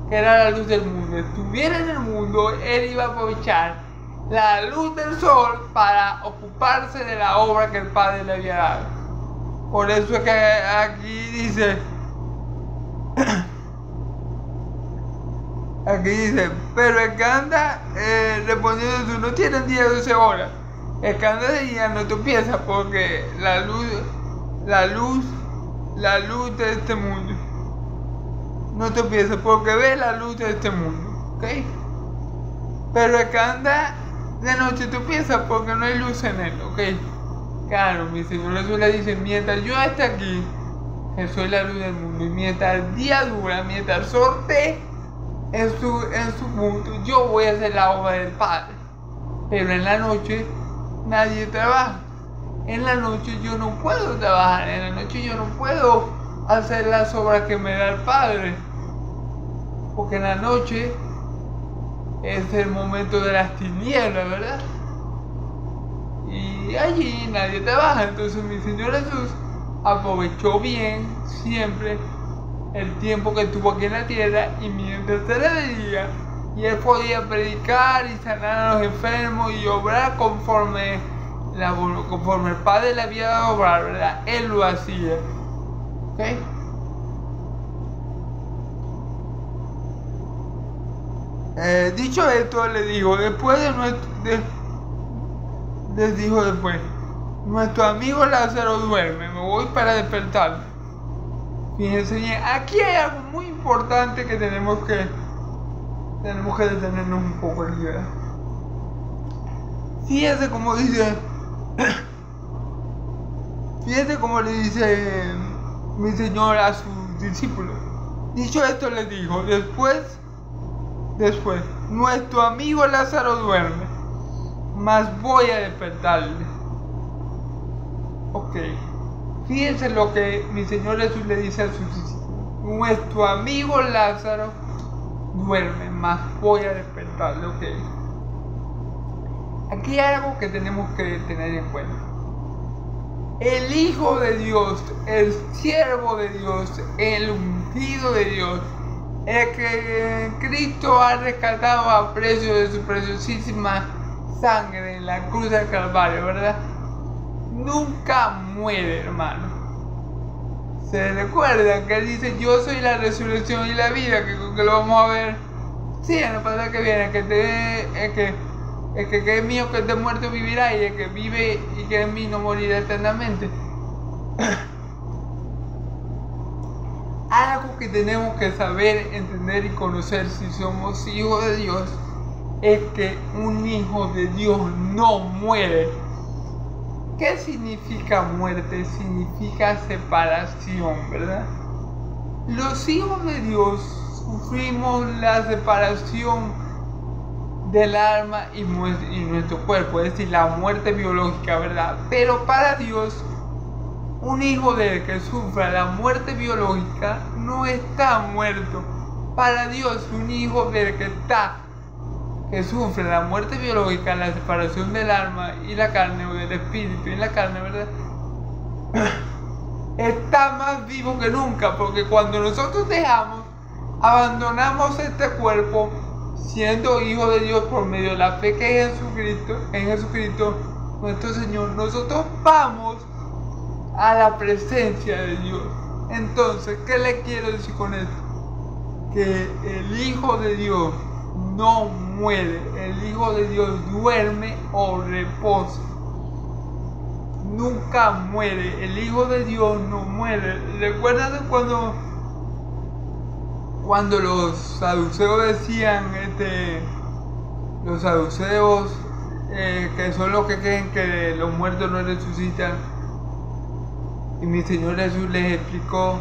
que era la luz del mundo, estuviera en el mundo, Él iba a aprovechar la luz del sol para ocuparse de la obra que el Padre le había dado. Por eso es que aquí dice, pero el que anda respondiendo Jesús, no tiene día de 12 horas. El que anda de día no tropieza, porque la luz de este mundo no tropieza, porque ve la luz de este mundo, ¿ok? Pero el que anda de noche tropieza porque no hay luz en él, ¿ok? Claro, mi Señor Jesús le dice, mientras yo esté aquí, que soy la luz del mundo, y mientras el día dura, mientras el sol esté en su punto, yo voy a hacer la obra del Padre. Pero en la noche nadie trabaja. En la noche yo no puedo trabajar, en la noche yo no puedo hacer las obras que me da el Padre, porque en la noche es el momento de las tinieblas, ¿verdad? Y allí nadie trabaja. Entonces mi Señor Jesús aprovechó bien siempre el tiempo que estuvo aquí en la tierra, y mientras era de día y Él podía predicar y sanar a los enfermos y obrar conforme el Padre le había dado a obrar, ¿verdad? Él lo hacía, ¿ok? Dicho esto, les dijo después, nuestro amigo Lázaro duerme, me voy para despertarlo. Fíjense bien, aquí hay algo muy importante que tenemos que detenernos un poco aquí, ¿verdad? Fíjense cómo le dice mi Señor a sus discípulos. Dicho esto, les dijo, después, nuestro amigo Lázaro duerme, mas voy a despertarle. Ok, fíjense lo que mi Señor Jesús le dice a sus discípulos. Nuestro amigo Lázaro duerme, mas voy a despertarle. Ok, aquí hay algo que tenemos que tener en cuenta. El Hijo de Dios, el siervo de Dios, el ungido de Dios, el que Cristo ha rescatado a precio de su preciosísima sangre en la cruz del Calvario, ¿verdad? Nunca muere, hermano. Se recuerdan que Él dice, yo soy la resurrección y la vida, que lo vamos a ver, sí, en la pasada que viene, el que es mío, que es de muerto vivirá, y el que vive y que en mí no morirá eternamente. Algo que tenemos que saber, entender y conocer si somos hijos de Dios es que un hijo de Dios no muere. ¿Qué significa muerte? Significa separación, ¿verdad? Los hijos de Dios sufrimos la separación del alma y nuestro cuerpo, es decir, la muerte biológica, ¿verdad? Pero para Dios, un hijo de Él que sufra la muerte biológica no está muerto. Para Dios, un hijo de Él que está que sufre la muerte biológica, la separación del alma y la carne, o del espíritu y la carne, ¿verdad? Está más vivo que nunca, porque cuando nosotros abandonamos este cuerpo, siendo hijos de Dios por medio de la fe que es en Jesucristo nuestro Señor, nosotros vamos a la presencia de Dios. Entonces, ¿qué le quiero decir con esto? Que el Hijo de Dios no muere, el Hijo de Dios duerme o reposa. Nunca muere, el Hijo de Dios no muere. ¿Recuerdan cuando los saduceos decían, los saduceos que son los que creen que los muertos no resucitan? Y mi Señor Jesús les explicó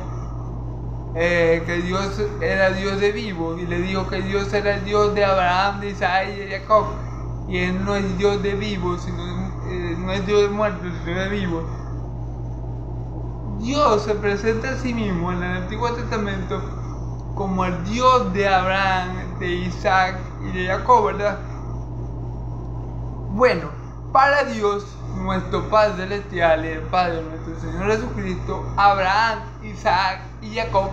que Dios era Dios de vivos, y le dijo que Dios era el Dios de Abraham, de Isaac y de Jacob, y Él no es Dios de vivos, no es Dios de muertos, sino de vivos. Dios se presenta a sí mismo en el Antiguo Testamento como el Dios de Abraham, de Isaac y de Jacob, ¿verdad? Bueno, para Dios, nuestro Padre Celestial, el Padre de nuestro Señor Jesucristo, Abraham, Isaac y Jacob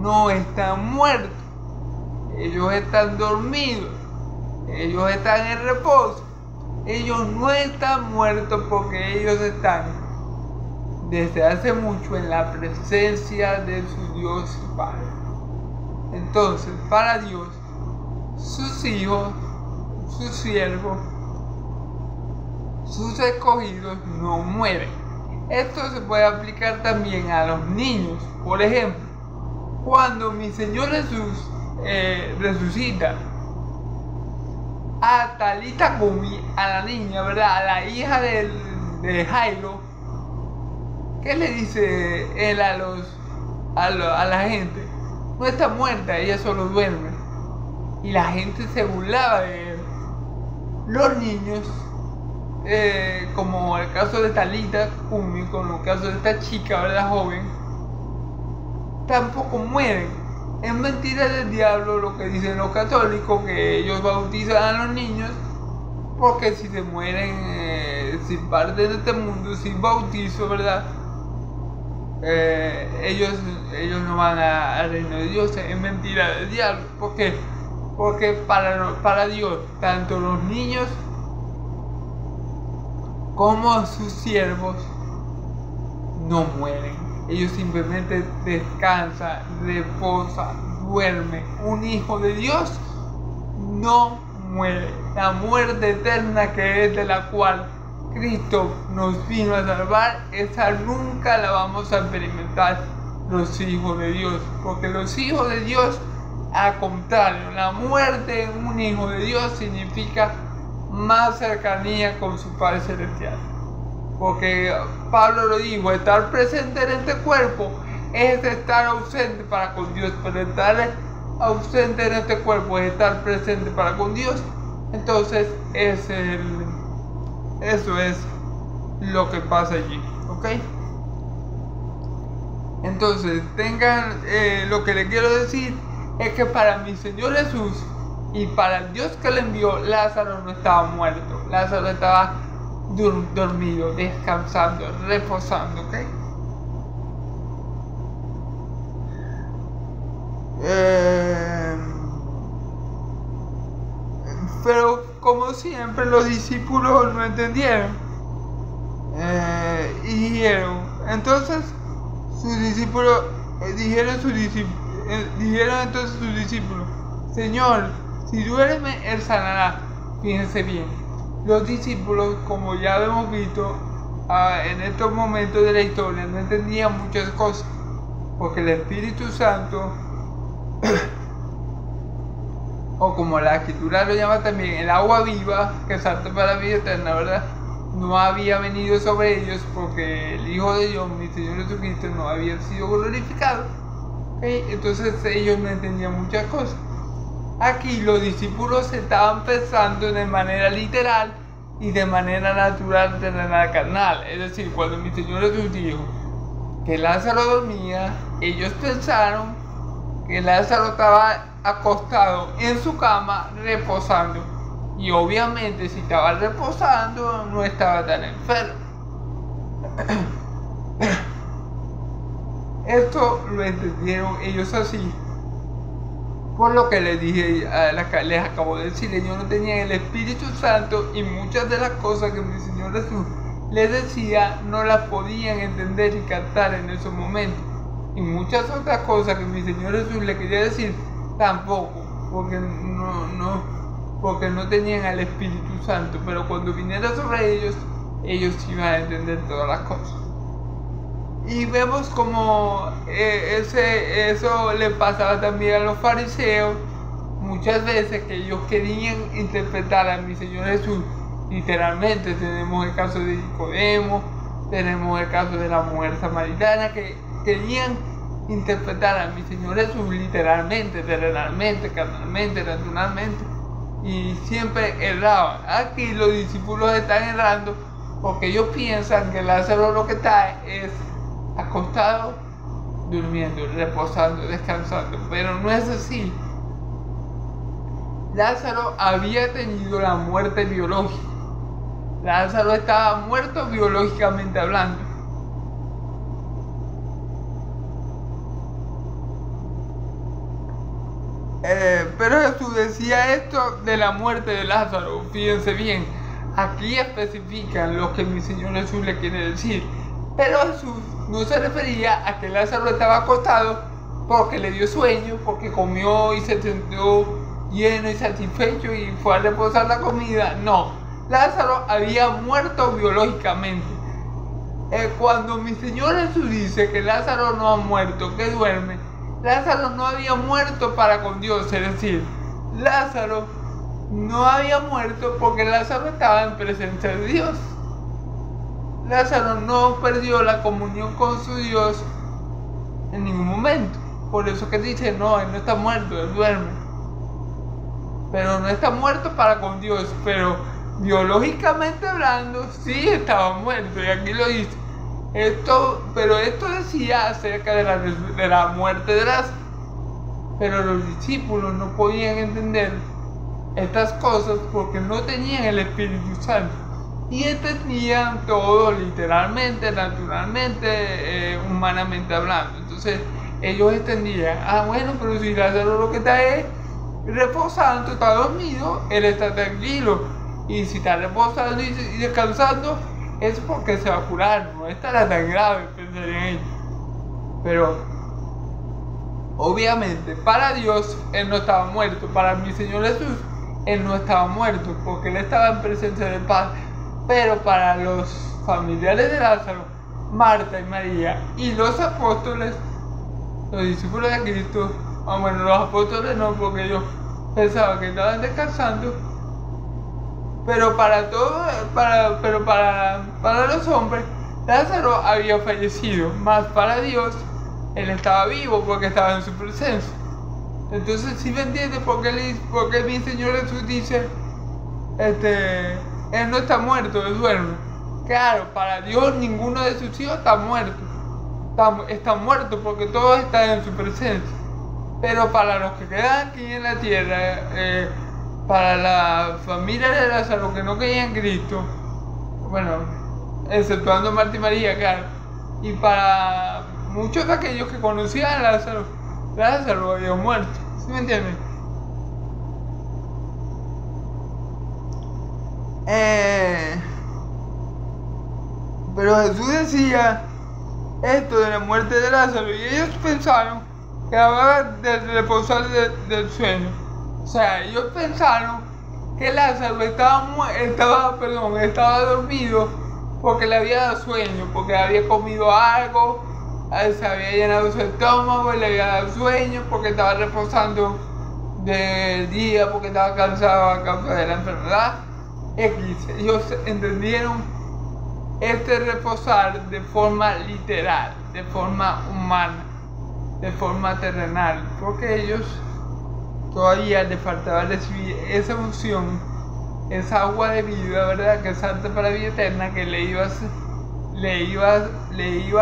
no están muertos. Ellos están dormidos. Ellos están en reposo. Ellos no están muertos porque ellos están desde hace mucho en la presencia de su Dios y Padre. Entonces, para Dios, sus hijos, sus siervos, sus escogidos no mueren. Esto se puede aplicar también a los niños. Por ejemplo, cuando mi Señor Jesús resucita a Talita Kumi, a la niña, ¿verdad? A la hija de Jairo, ¿qué le dice él a la gente? No está muerta, ella solo duerme. Y la gente se burlaba de él. Los niños, como el caso de Talita Kumi, como el caso de esta chica, ¿verdad? Joven, tampoco mueren. Es mentira del diablo lo que dicen los católicos, que ellos bautizan a los niños, porque si se mueren, si parten de este mundo sin bautizo, ¿verdad? Ellos no van al reino de Dios. Es mentira del diablo. ¿Por qué? Porque para Dios, tanto los niños como sus siervos no mueren. Ellos simplemente descansan, reposan, duermen. Un hijo de Dios no muere. La muerte eterna, que es de la cual Cristo nos vino a salvar, esa nunca la vamos a experimentar los hijos de Dios. Porque los hijos de Dios, al contrario, la muerte en un hijo de Dios significa más cercanía con su Padre Celestial. Porque Pablo lo dijo, estar presente en este cuerpo es estar ausente para con Dios, pero estar ausente en este cuerpo es estar presente para con Dios. Entonces eso es lo que pasa allí, ¿ok? Entonces lo que le quiero decir es que para mi Señor Jesús y para el Dios que le envió, Lázaro no estaba muerto. Lázaro estaba dormido, descansando, reposando, ¿ok? Pero como siempre los discípulos no entendieron y dijeron, entonces sus discípulos dijeron entonces sus discípulos, Señor, si duerme, Él sanará. Fíjense bien, los discípulos, como ya hemos visto en estos momentos de la historia, no entendían muchas cosas, porque el Espíritu Santo o como la Escritura lo llama también, el agua viva que salta para la vida eterna, ¿verdad? No había venido sobre ellos, porque el Hijo de Dios, mi Señor Jesucristo, no había sido glorificado. ¿Okay? Entonces ellos no entendían muchas cosas. Aquí los discípulos estaban pensando de manera literal y de manera natural, terrenal, carnal. Es decir, cuando mi Señor Jesús dijo que Lázaro dormía, ellos pensaron que Lázaro estaba acostado en su cama reposando. Y obviamente si estaba reposando no estaba tan enfermo. Esto lo entendieron ellos así. Por lo que les dije, les acabo de decir, ellos no tenían el Espíritu Santo y muchas de las cosas que mi Señor Jesús les decía no las podían entender y captar en esos momentos. Y muchas otras cosas que mi Señor Jesús le quería decir tampoco, porque no tenían al Espíritu Santo. Pero cuando viniera sobre ellos, ellos iban a entender todas las cosas. Y vemos como eso le pasaba también a los fariseos muchas veces, que ellos querían interpretar a mi Señor Jesús literalmente. Tenemos el caso de Nicodemo, tenemos el caso de la mujer samaritana, que querían interpretar a mi Señor Jesús literalmente, terrenalmente, carnalmente, naturalmente, y siempre erraban. Aquí los discípulos están errando porque ellos piensan que Lázaro lo que está es acostado, durmiendo, reposando, descansando, pero no es así. Lázaro había tenido la muerte biológica. Lázaro estaba muerto biológicamente hablando. Pero Jesús decía esto de la muerte de Lázaro. Fíjense bien, aquí especifican lo que mi Señor Jesús le quiere decir. Pero Jesús no se refería a que Lázaro estaba acostado porque le dio sueño, porque comió y se sintió lleno y satisfecho y fue a reposar la comida. No, Lázaro había muerto biológicamente. Cuando mi Señor Jesús dice que Lázaro no ha muerto, que duerme, Lázaro no había muerto para con Dios. Es decir, Lázaro no había muerto porque Lázaro estaba en presencia de Dios. Lázaro no perdió la comunión con su Dios en ningún momento. Por eso que dice, no, él no está muerto, él duerme. Pero no está muerto para con Dios. Pero biológicamente hablando, sí estaba muerto. Y aquí lo dice. Pero esto decía acerca de la muerte de Lázaro. Pero los discípulos no podían entender estas cosas porque no tenían el Espíritu Santo. Y entendían todo literalmente, naturalmente, humanamente hablando. Entonces ellos entendían, bueno, pero si Lázaro lo que está es reposando, está dormido, él está tranquilo. Y si está reposando y descansando, es porque se va a curar, no estará tan grave, pensarían ellos. Pero obviamente para Dios él no estaba muerto. Para mi Señor Jesús él no estaba muerto porque él estaba en presencia del Padre. Pero para los familiares de Lázaro, Marta y María y los apóstoles, los discípulos de Cristo, bueno, los apóstoles no, porque ellos pensaban que estaban descansando, pero para los hombres, Lázaro había fallecido, más para Dios, él estaba vivo porque estaba en su presencia. Entonces, ¿sí me entiende por qué mi Señor Jesús dice, él no está muerto, él duerme? Claro, para Dios ninguno de sus hijos está muerto. Está muerto porque todos están en su presencia. Pero para los que quedan aquí en la tierra, para la familia de Lázaro que no creía en Cristo, bueno, exceptuando Marta y María, claro, y para muchos de aquellos que conocían a Lázaro, Lázaro había muerto. ¿Sí me entienden? Pero Jesús decía esto de la muerte de Lázaro y ellos pensaron que hablaba de reposar del sueño. O sea, ellos pensaron que Lázaro estaba dormido porque le había dado sueño, porque había comido algo, se había llenado su estómago y le había dado sueño, porque estaba reposando del día, porque estaba cansado a causa de la enfermedad. Ellos entendieron este reposar de forma literal, de forma humana, de forma terrenal, porque ellos todavía les faltaba recibir esa unción, esa agua de vida, ¿verdad?, que es apta para vida eterna, que le iba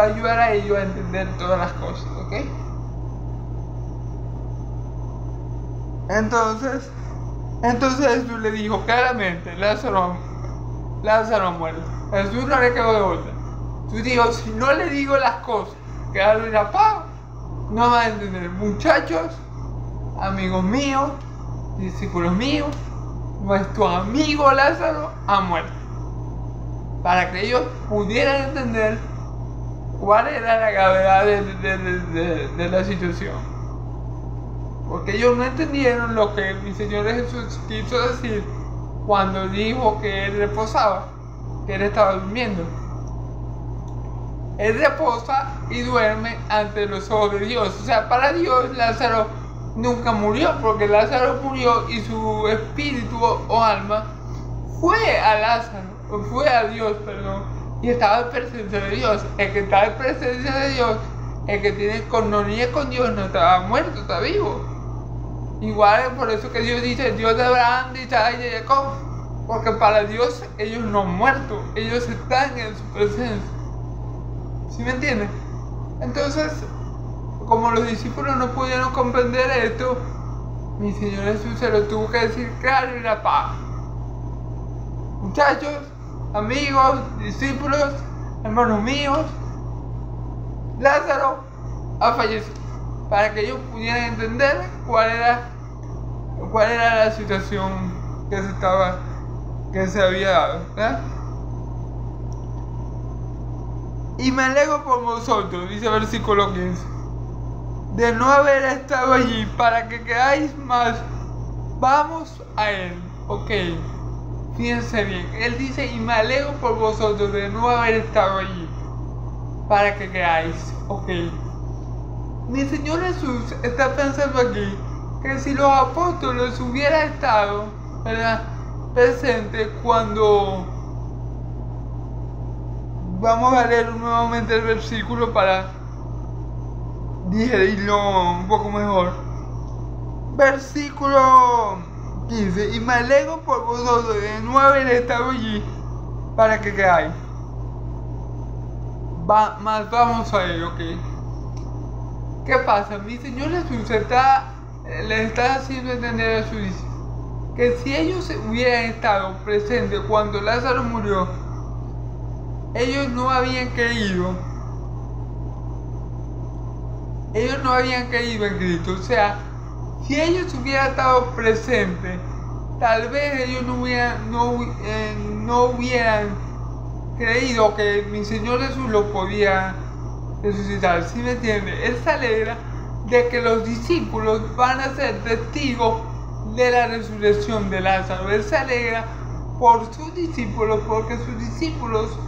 a ayudar a ellos a entender todas las cosas, ¿ok? Entonces Jesús le dijo claramente, Lázaro ha muerto. Jesús no le quedó de otra. Jesús dijo, si no le digo las cosas que hablo en la paz, no van a entender. Muchachos, amigos míos, discípulos míos, nuestro amigo Lázaro ha muerto. Para que ellos pudieran entender cuál era la gravedad de la situación. Porque ellos no entendieron lo que mi Señor Jesús quiso decir cuando dijo que Él reposaba, que Él estaba durmiendo. Él reposa y duerme ante los ojos de Dios. O sea, para Dios Lázaro nunca murió, porque Lázaro murió y su espíritu o alma fue a Dios, y estaba en presencia de Dios. El que está en presencia de Dios, el que tiene comunión con Dios, no estaba muerto, está vivo. Igual es por eso que Dios dice, Dios de Abraham, de Isaac y de Jacob, porque para Dios ellos no han muerto, ellos están en su presencia. ¿Sí me entienden? Entonces, como los discípulos no pudieron comprender esto, mi Señor Jesús se lo tuvo que decir claro y la paz. Muchachos, amigos, discípulos, hermanos míos, Lázaro ha fallecido, para que ellos pudieran entender cuál era la situación que se había dado, ¿verdad? Y me alegro por vosotros, dice el versículo 15, de no haber estado allí, para que queráis más. Vamos a Él, ok. Fíjense bien, Él dice, y me alegro por vosotros de no haber estado allí, para que queráis, ok. Mi Señor Jesús está pensando aquí que si los apóstoles hubieran estado, ¿verdad?, presentes cuando... Vamos a leer nuevamente el versículo para digerirlo un poco mejor. Versículo 15. Y me alegro por vosotros de no haber estado allí, para que creáis. Más vamos a ello, ok. ¿Qué pasa? Mi Señor Jesús le está haciendo entender a sus discípulos que si ellos hubieran estado presentes cuando Lázaro murió, ellos no habían creído en Cristo. O sea, si ellos hubieran estado presentes, tal vez ellos no hubieran creído que mi Señor Jesús lo podía resucitar. ¿Sí me entiende? Él se alegra de que los discípulos van a ser testigos de la resurrección de Lázaro. Él se alegra por sus discípulos, porque sus discípulos,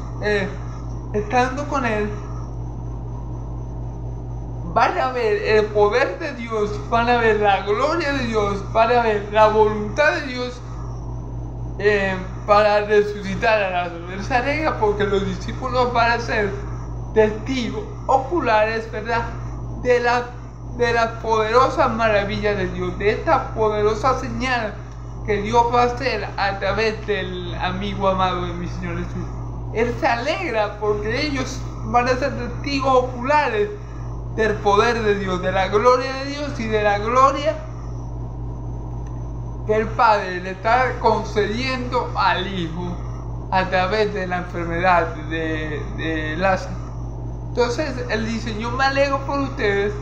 estando con Él, van a ver el poder de Dios, van a ver la gloria de Dios, van a ver la voluntad de Dios para resucitar a Lázaro. Él se alegra porque los discípulos van a ser testigos oculares, ¿verdad?, de la poderosa maravilla de Dios, de esta poderosa señal que Dios va a hacer a través del amigo amado de mi Señor Jesús. Él se alegra porque ellos van a ser testigos oculares del poder de Dios, de la gloria de Dios y de la gloria que el Padre le está concediendo al Hijo a través de la enfermedad de Lázaro. Entonces Él dice, yo me alegro por ustedes,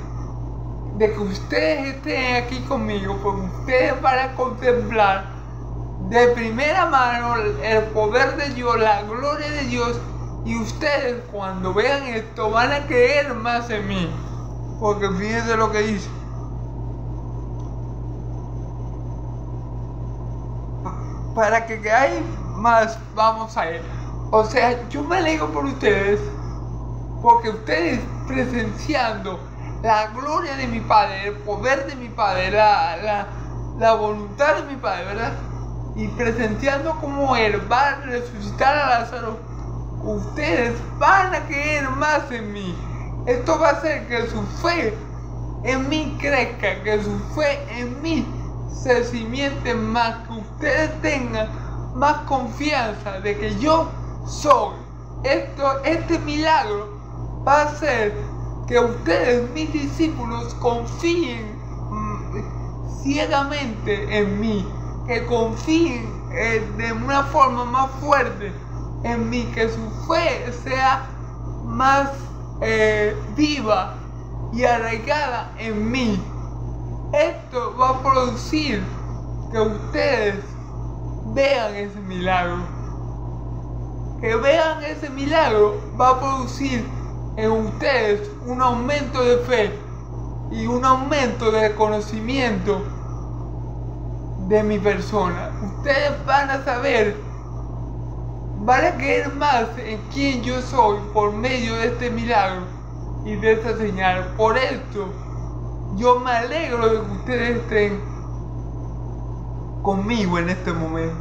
de que ustedes estén aquí conmigo, porque ustedes van a contemplar de primera mano el poder de Dios, la gloria de Dios, y ustedes cuando vean esto van a creer más en mí, porque fíjense lo que dice. Para que creáis más, vamos a Él. O sea, yo me alegro por ustedes, porque ustedes presenciando la gloria de mi Padre, el poder de mi Padre, la voluntad de mi Padre, ¿verdad?, y presenciando cómo Él va a resucitar a Lázaro, ustedes van a creer más en mí. Esto va a hacer que su fe en mí crezca, que su fe en mí se cimiente más, que ustedes tengan más confianza de que yo soy. Este milagro va a hacer que ustedes, mis discípulos, confíen ciegamente en mí, que confíen de una forma más fuerte en mí, que su fe sea más viva y arraigada en mí. Esto va a producir que ustedes vean ese milagro. Que vean ese milagro va a producir en ustedes un aumento de fe y un aumento de conocimiento de mi persona. Ustedes van a saber, van a creer más en quién yo soy por medio de este milagro y de esta señal. Por esto yo me alegro de que ustedes estén conmigo en este momento,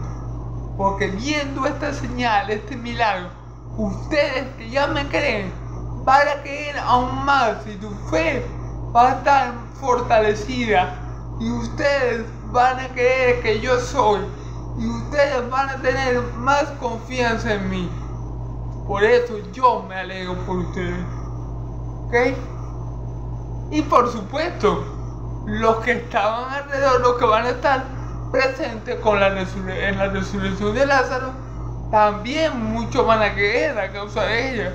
porque viendo esta señal, este milagro, ustedes que ya me creen van a creer aún más y tu fe va a estar fortalecida y ustedes van a creer que yo soy y ustedes van a tener más confianza en mí. Por eso yo me alegro por ustedes, ¿ok? Y por supuesto, los que estaban alrededor, los que van a estar presentes en la resurrección de Lázaro, también muchos van a creer a causa de ella.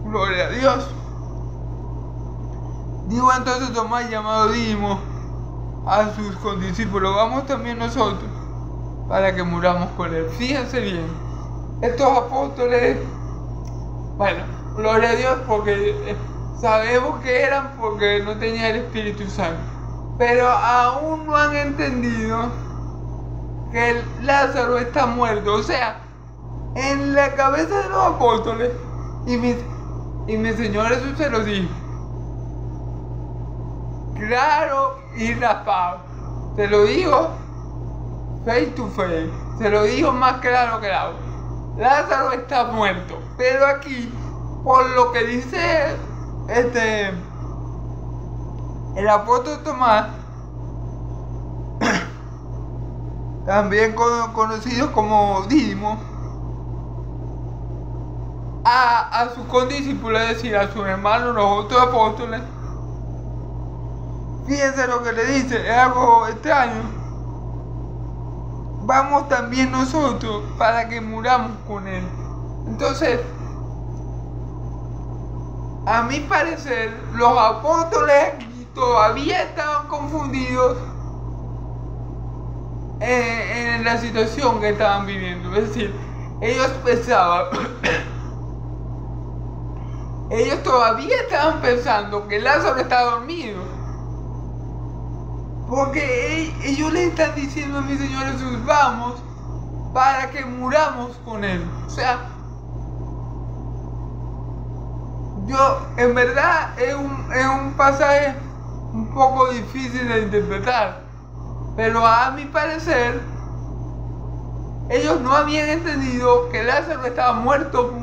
Gloria a Dios. Dijo entonces Tomás, llamado Dídimo, a sus condiscípulos: vamos también nosotros para que muramos con él. Fíjense bien, estos apóstoles, bueno, gloria a Dios, porque sabemos que eran porque no tenían el Espíritu Santo, pero aún no han entendido que Lázaro está muerto. O sea, en la cabeza de los apóstoles, y mi Señor Jesús se lo dijo claro y raspado, se lo dijo face to face, se lo dijo más claro que el agua: Lázaro está muerto. Pero aquí, por lo que dice el apóstol Tomás, también conocido como Dídimo, a sus condiscípulos, es decir, a sus hermanos, los otros apóstoles, fíjense lo que le dice, es algo extraño: vamos también nosotros para que muramos con él. Entonces, a mi parecer, los apóstoles todavía estaban confundidos en la situación que estaban viviendo. Es decir, ellos pensaban, ellos todavía estaban pensando que Lázaro estaba dormido, porque ellos le están diciendo a mi Señor Jesús: vamos para que muramos con él. O sea, en verdad es un pasaje un poco difícil de interpretar, pero a mi parecer ellos no habían entendido que Lázaro estaba muerto.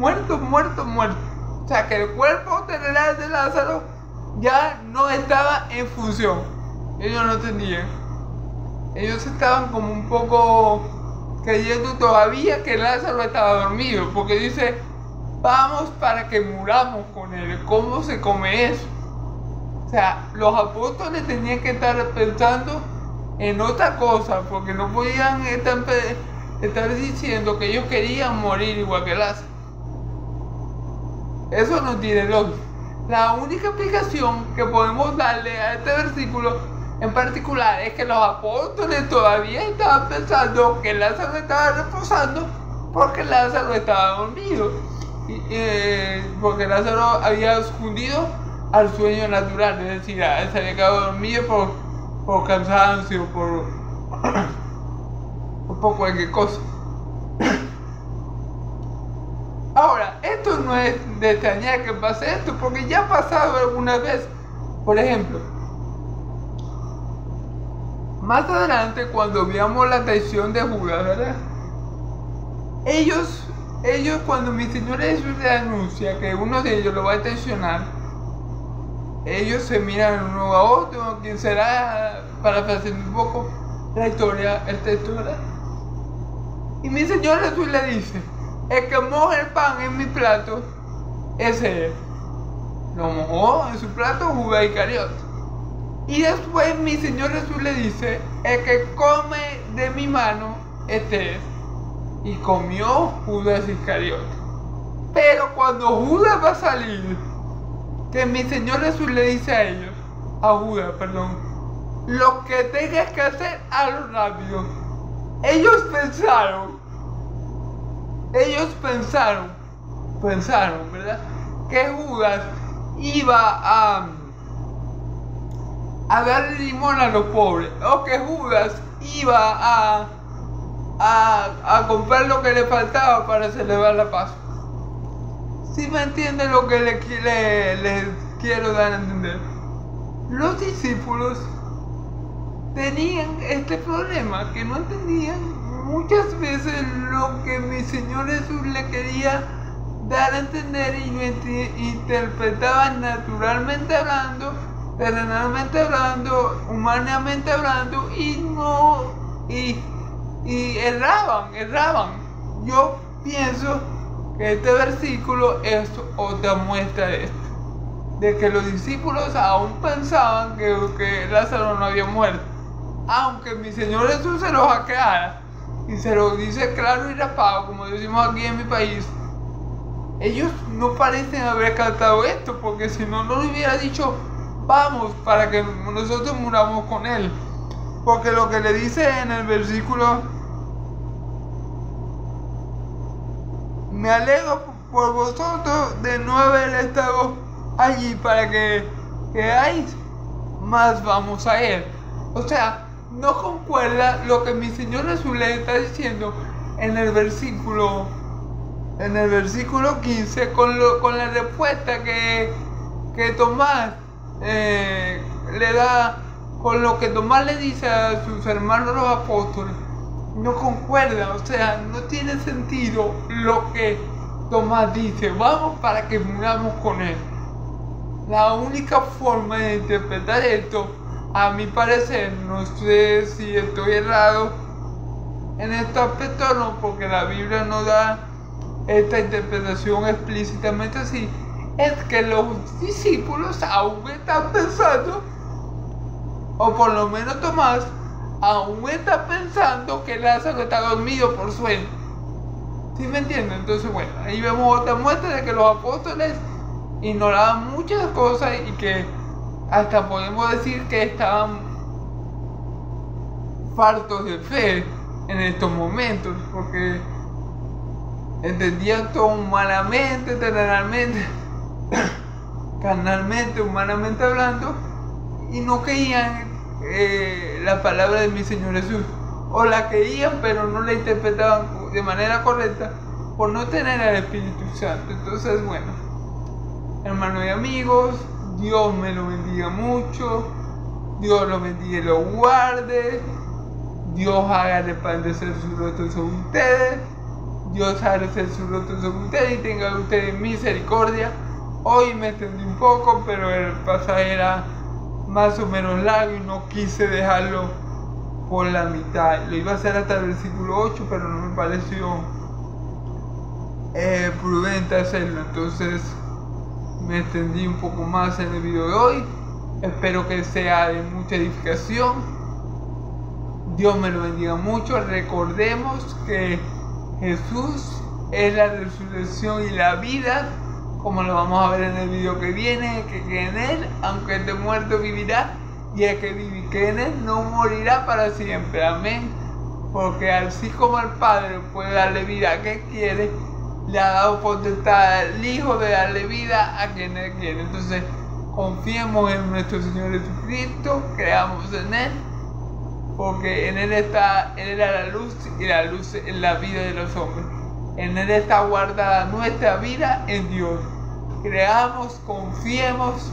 O sea, que el cuerpo terrenal de Lázaro ya no estaba en función. Ellos no entendían. Ellos estaban como un poco creyendo todavía que Lázaro estaba dormido, porque dice: vamos para que muramos con él. ¿Cómo se come eso? O sea, los apóstoles tenían que estar pensando en otra cosa, porque no podían estar diciendo que ellos querían morir igual que Lázaro. Eso no tiene lógica. La única explicación que podemos darle a este versículo en particular es que los apóstoles todavía estaban pensando que Lázaro estaba reposando, porque Lázaro estaba dormido, porque Lázaro había escondido al sueño natural, es decir, se había quedado dormido por cansancio, por cualquier cosa. Ahora, esto no es de extrañar que pase esto, porque ya ha pasado alguna vez. Por ejemplo, más adelante, cuando veamos la traición de Judas, ¿verdad? Ellos cuando mi Señor Jesús les anuncia que uno de ellos lo va a traicionar, ellos se miran uno a otro: ¿quién será? Para hacer un poco la historia, el texto, ¿verdad? Y mi Señor Jesús le dice: el que moja el pan en mi plato, ese es. Lo mojó en su plato Judas Iscariote. Y después mi Señor Jesús le dice, el que come de mi mano, este es. Y comió Judas Iscariote. Pero cuando Judas va a salir, que mi Señor Jesús le dice a Judas, lo que tengas que hacer, hazlo rápido. Ellos pensaron, ¿verdad? Que Judas iba a darle limón a los pobres, o que Judas iba a comprar lo que le faltaba para celebrar la Pascua. ¿Sí me entienden lo que les quiero dar a entender? Los discípulos tenían este problema, que no entendían muchas veces lo que mi Señor Jesús le quería dar a entender, y lo interpretaban naturalmente hablando, terrenalmente hablando, humanamente hablando, y erraban. Yo pienso que este versículo es otra muestra de esto, de que los discípulos aún pensaban que Lázaro no había muerto, aunque mi Señor Jesús se lo aclara y se lo dice claro y raspado, como decimos aquí en mi país. Ellos no parecen haber captado esto, porque si no, no le hubiera dicho vamos para que nosotros muramos con él. Porque lo que le dice en el versículo, me alegro por vosotros de no haber estado allí para que veáis, más vamos a él. O sea, no concuerda lo que mi Señor Jesús le está diciendo en el versículo 15 con la respuesta que Tomás le da, con lo que Tomás le dice a sus hermanos los apóstoles. No concuerda, o sea, no tiene sentido lo que Tomás dice, vamos para que muramos con él. La única forma de interpretar esto, a mi parecer, no sé si estoy errado en este aspecto o no, porque la Biblia no da esta interpretación explícitamente así, es que los discípulos aún están pensando, o por lo menos Tomás aún está pensando que Lázaro está dormido por sueño. ¿Sí me entienden? Entonces, bueno, ahí vemos otra muestra de que los apóstoles ignoraban muchas cosas y que hasta podemos decir que estaban fartos de fe en estos momentos, porque entendían todo humanamente, terrenalmente, carnalmente, humanamente hablando, y no creían la palabra de mi Señor Jesús, o la creían pero no la interpretaban de manera correcta por no tener al Espíritu Santo. Entonces, bueno, hermanos y amigos, Dios me lo bendiga mucho, Dios lo bendiga y lo guarde, Dios haga resplandecer su rostro sobre ustedes, Dios haga resplandecer su rostro sobre ustedes y tenga de ustedes misericordia. Hoy me extendí un poco, pero el pasaje era más o menos largo y no quise dejarlo por la mitad. Lo iba a hacer hasta el versículo 8, pero no me pareció prudente hacerlo. Entonces me extendí un poco más en el video de hoy. Espero que sea de mucha edificación. Dios me lo bendiga mucho. Recordemos que Jesús es la resurrección y la vida, como lo vamos a ver en el video que viene, que en él, aunque esté muerto, vivirá, y el que vive que en él no morirá para siempre. Amén. Porque así como el Padre puede darle vida a quien quiere, le ha dado potestad al Hijo de darle vida a quien él quiere. Entonces, confiemos en nuestro Señor Jesucristo, creamos en él, porque en él era la luz, y la luz es la vida de los hombres. En él está guardada nuestra vida en Dios. Creamos, confiemos,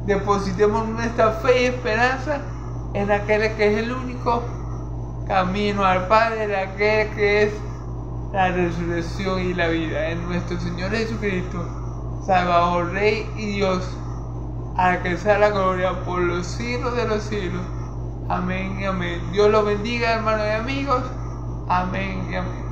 depositemos nuestra fe y esperanza en aquel que es el único camino al Padre, aquel que es la resurrección y la vida, en nuestro Señor Jesucristo, Salvador, Rey y Dios, al que sea la gloria por los siglos de los siglos. Amén y amén. Dios los bendiga, hermanos y amigos. Amén y amén.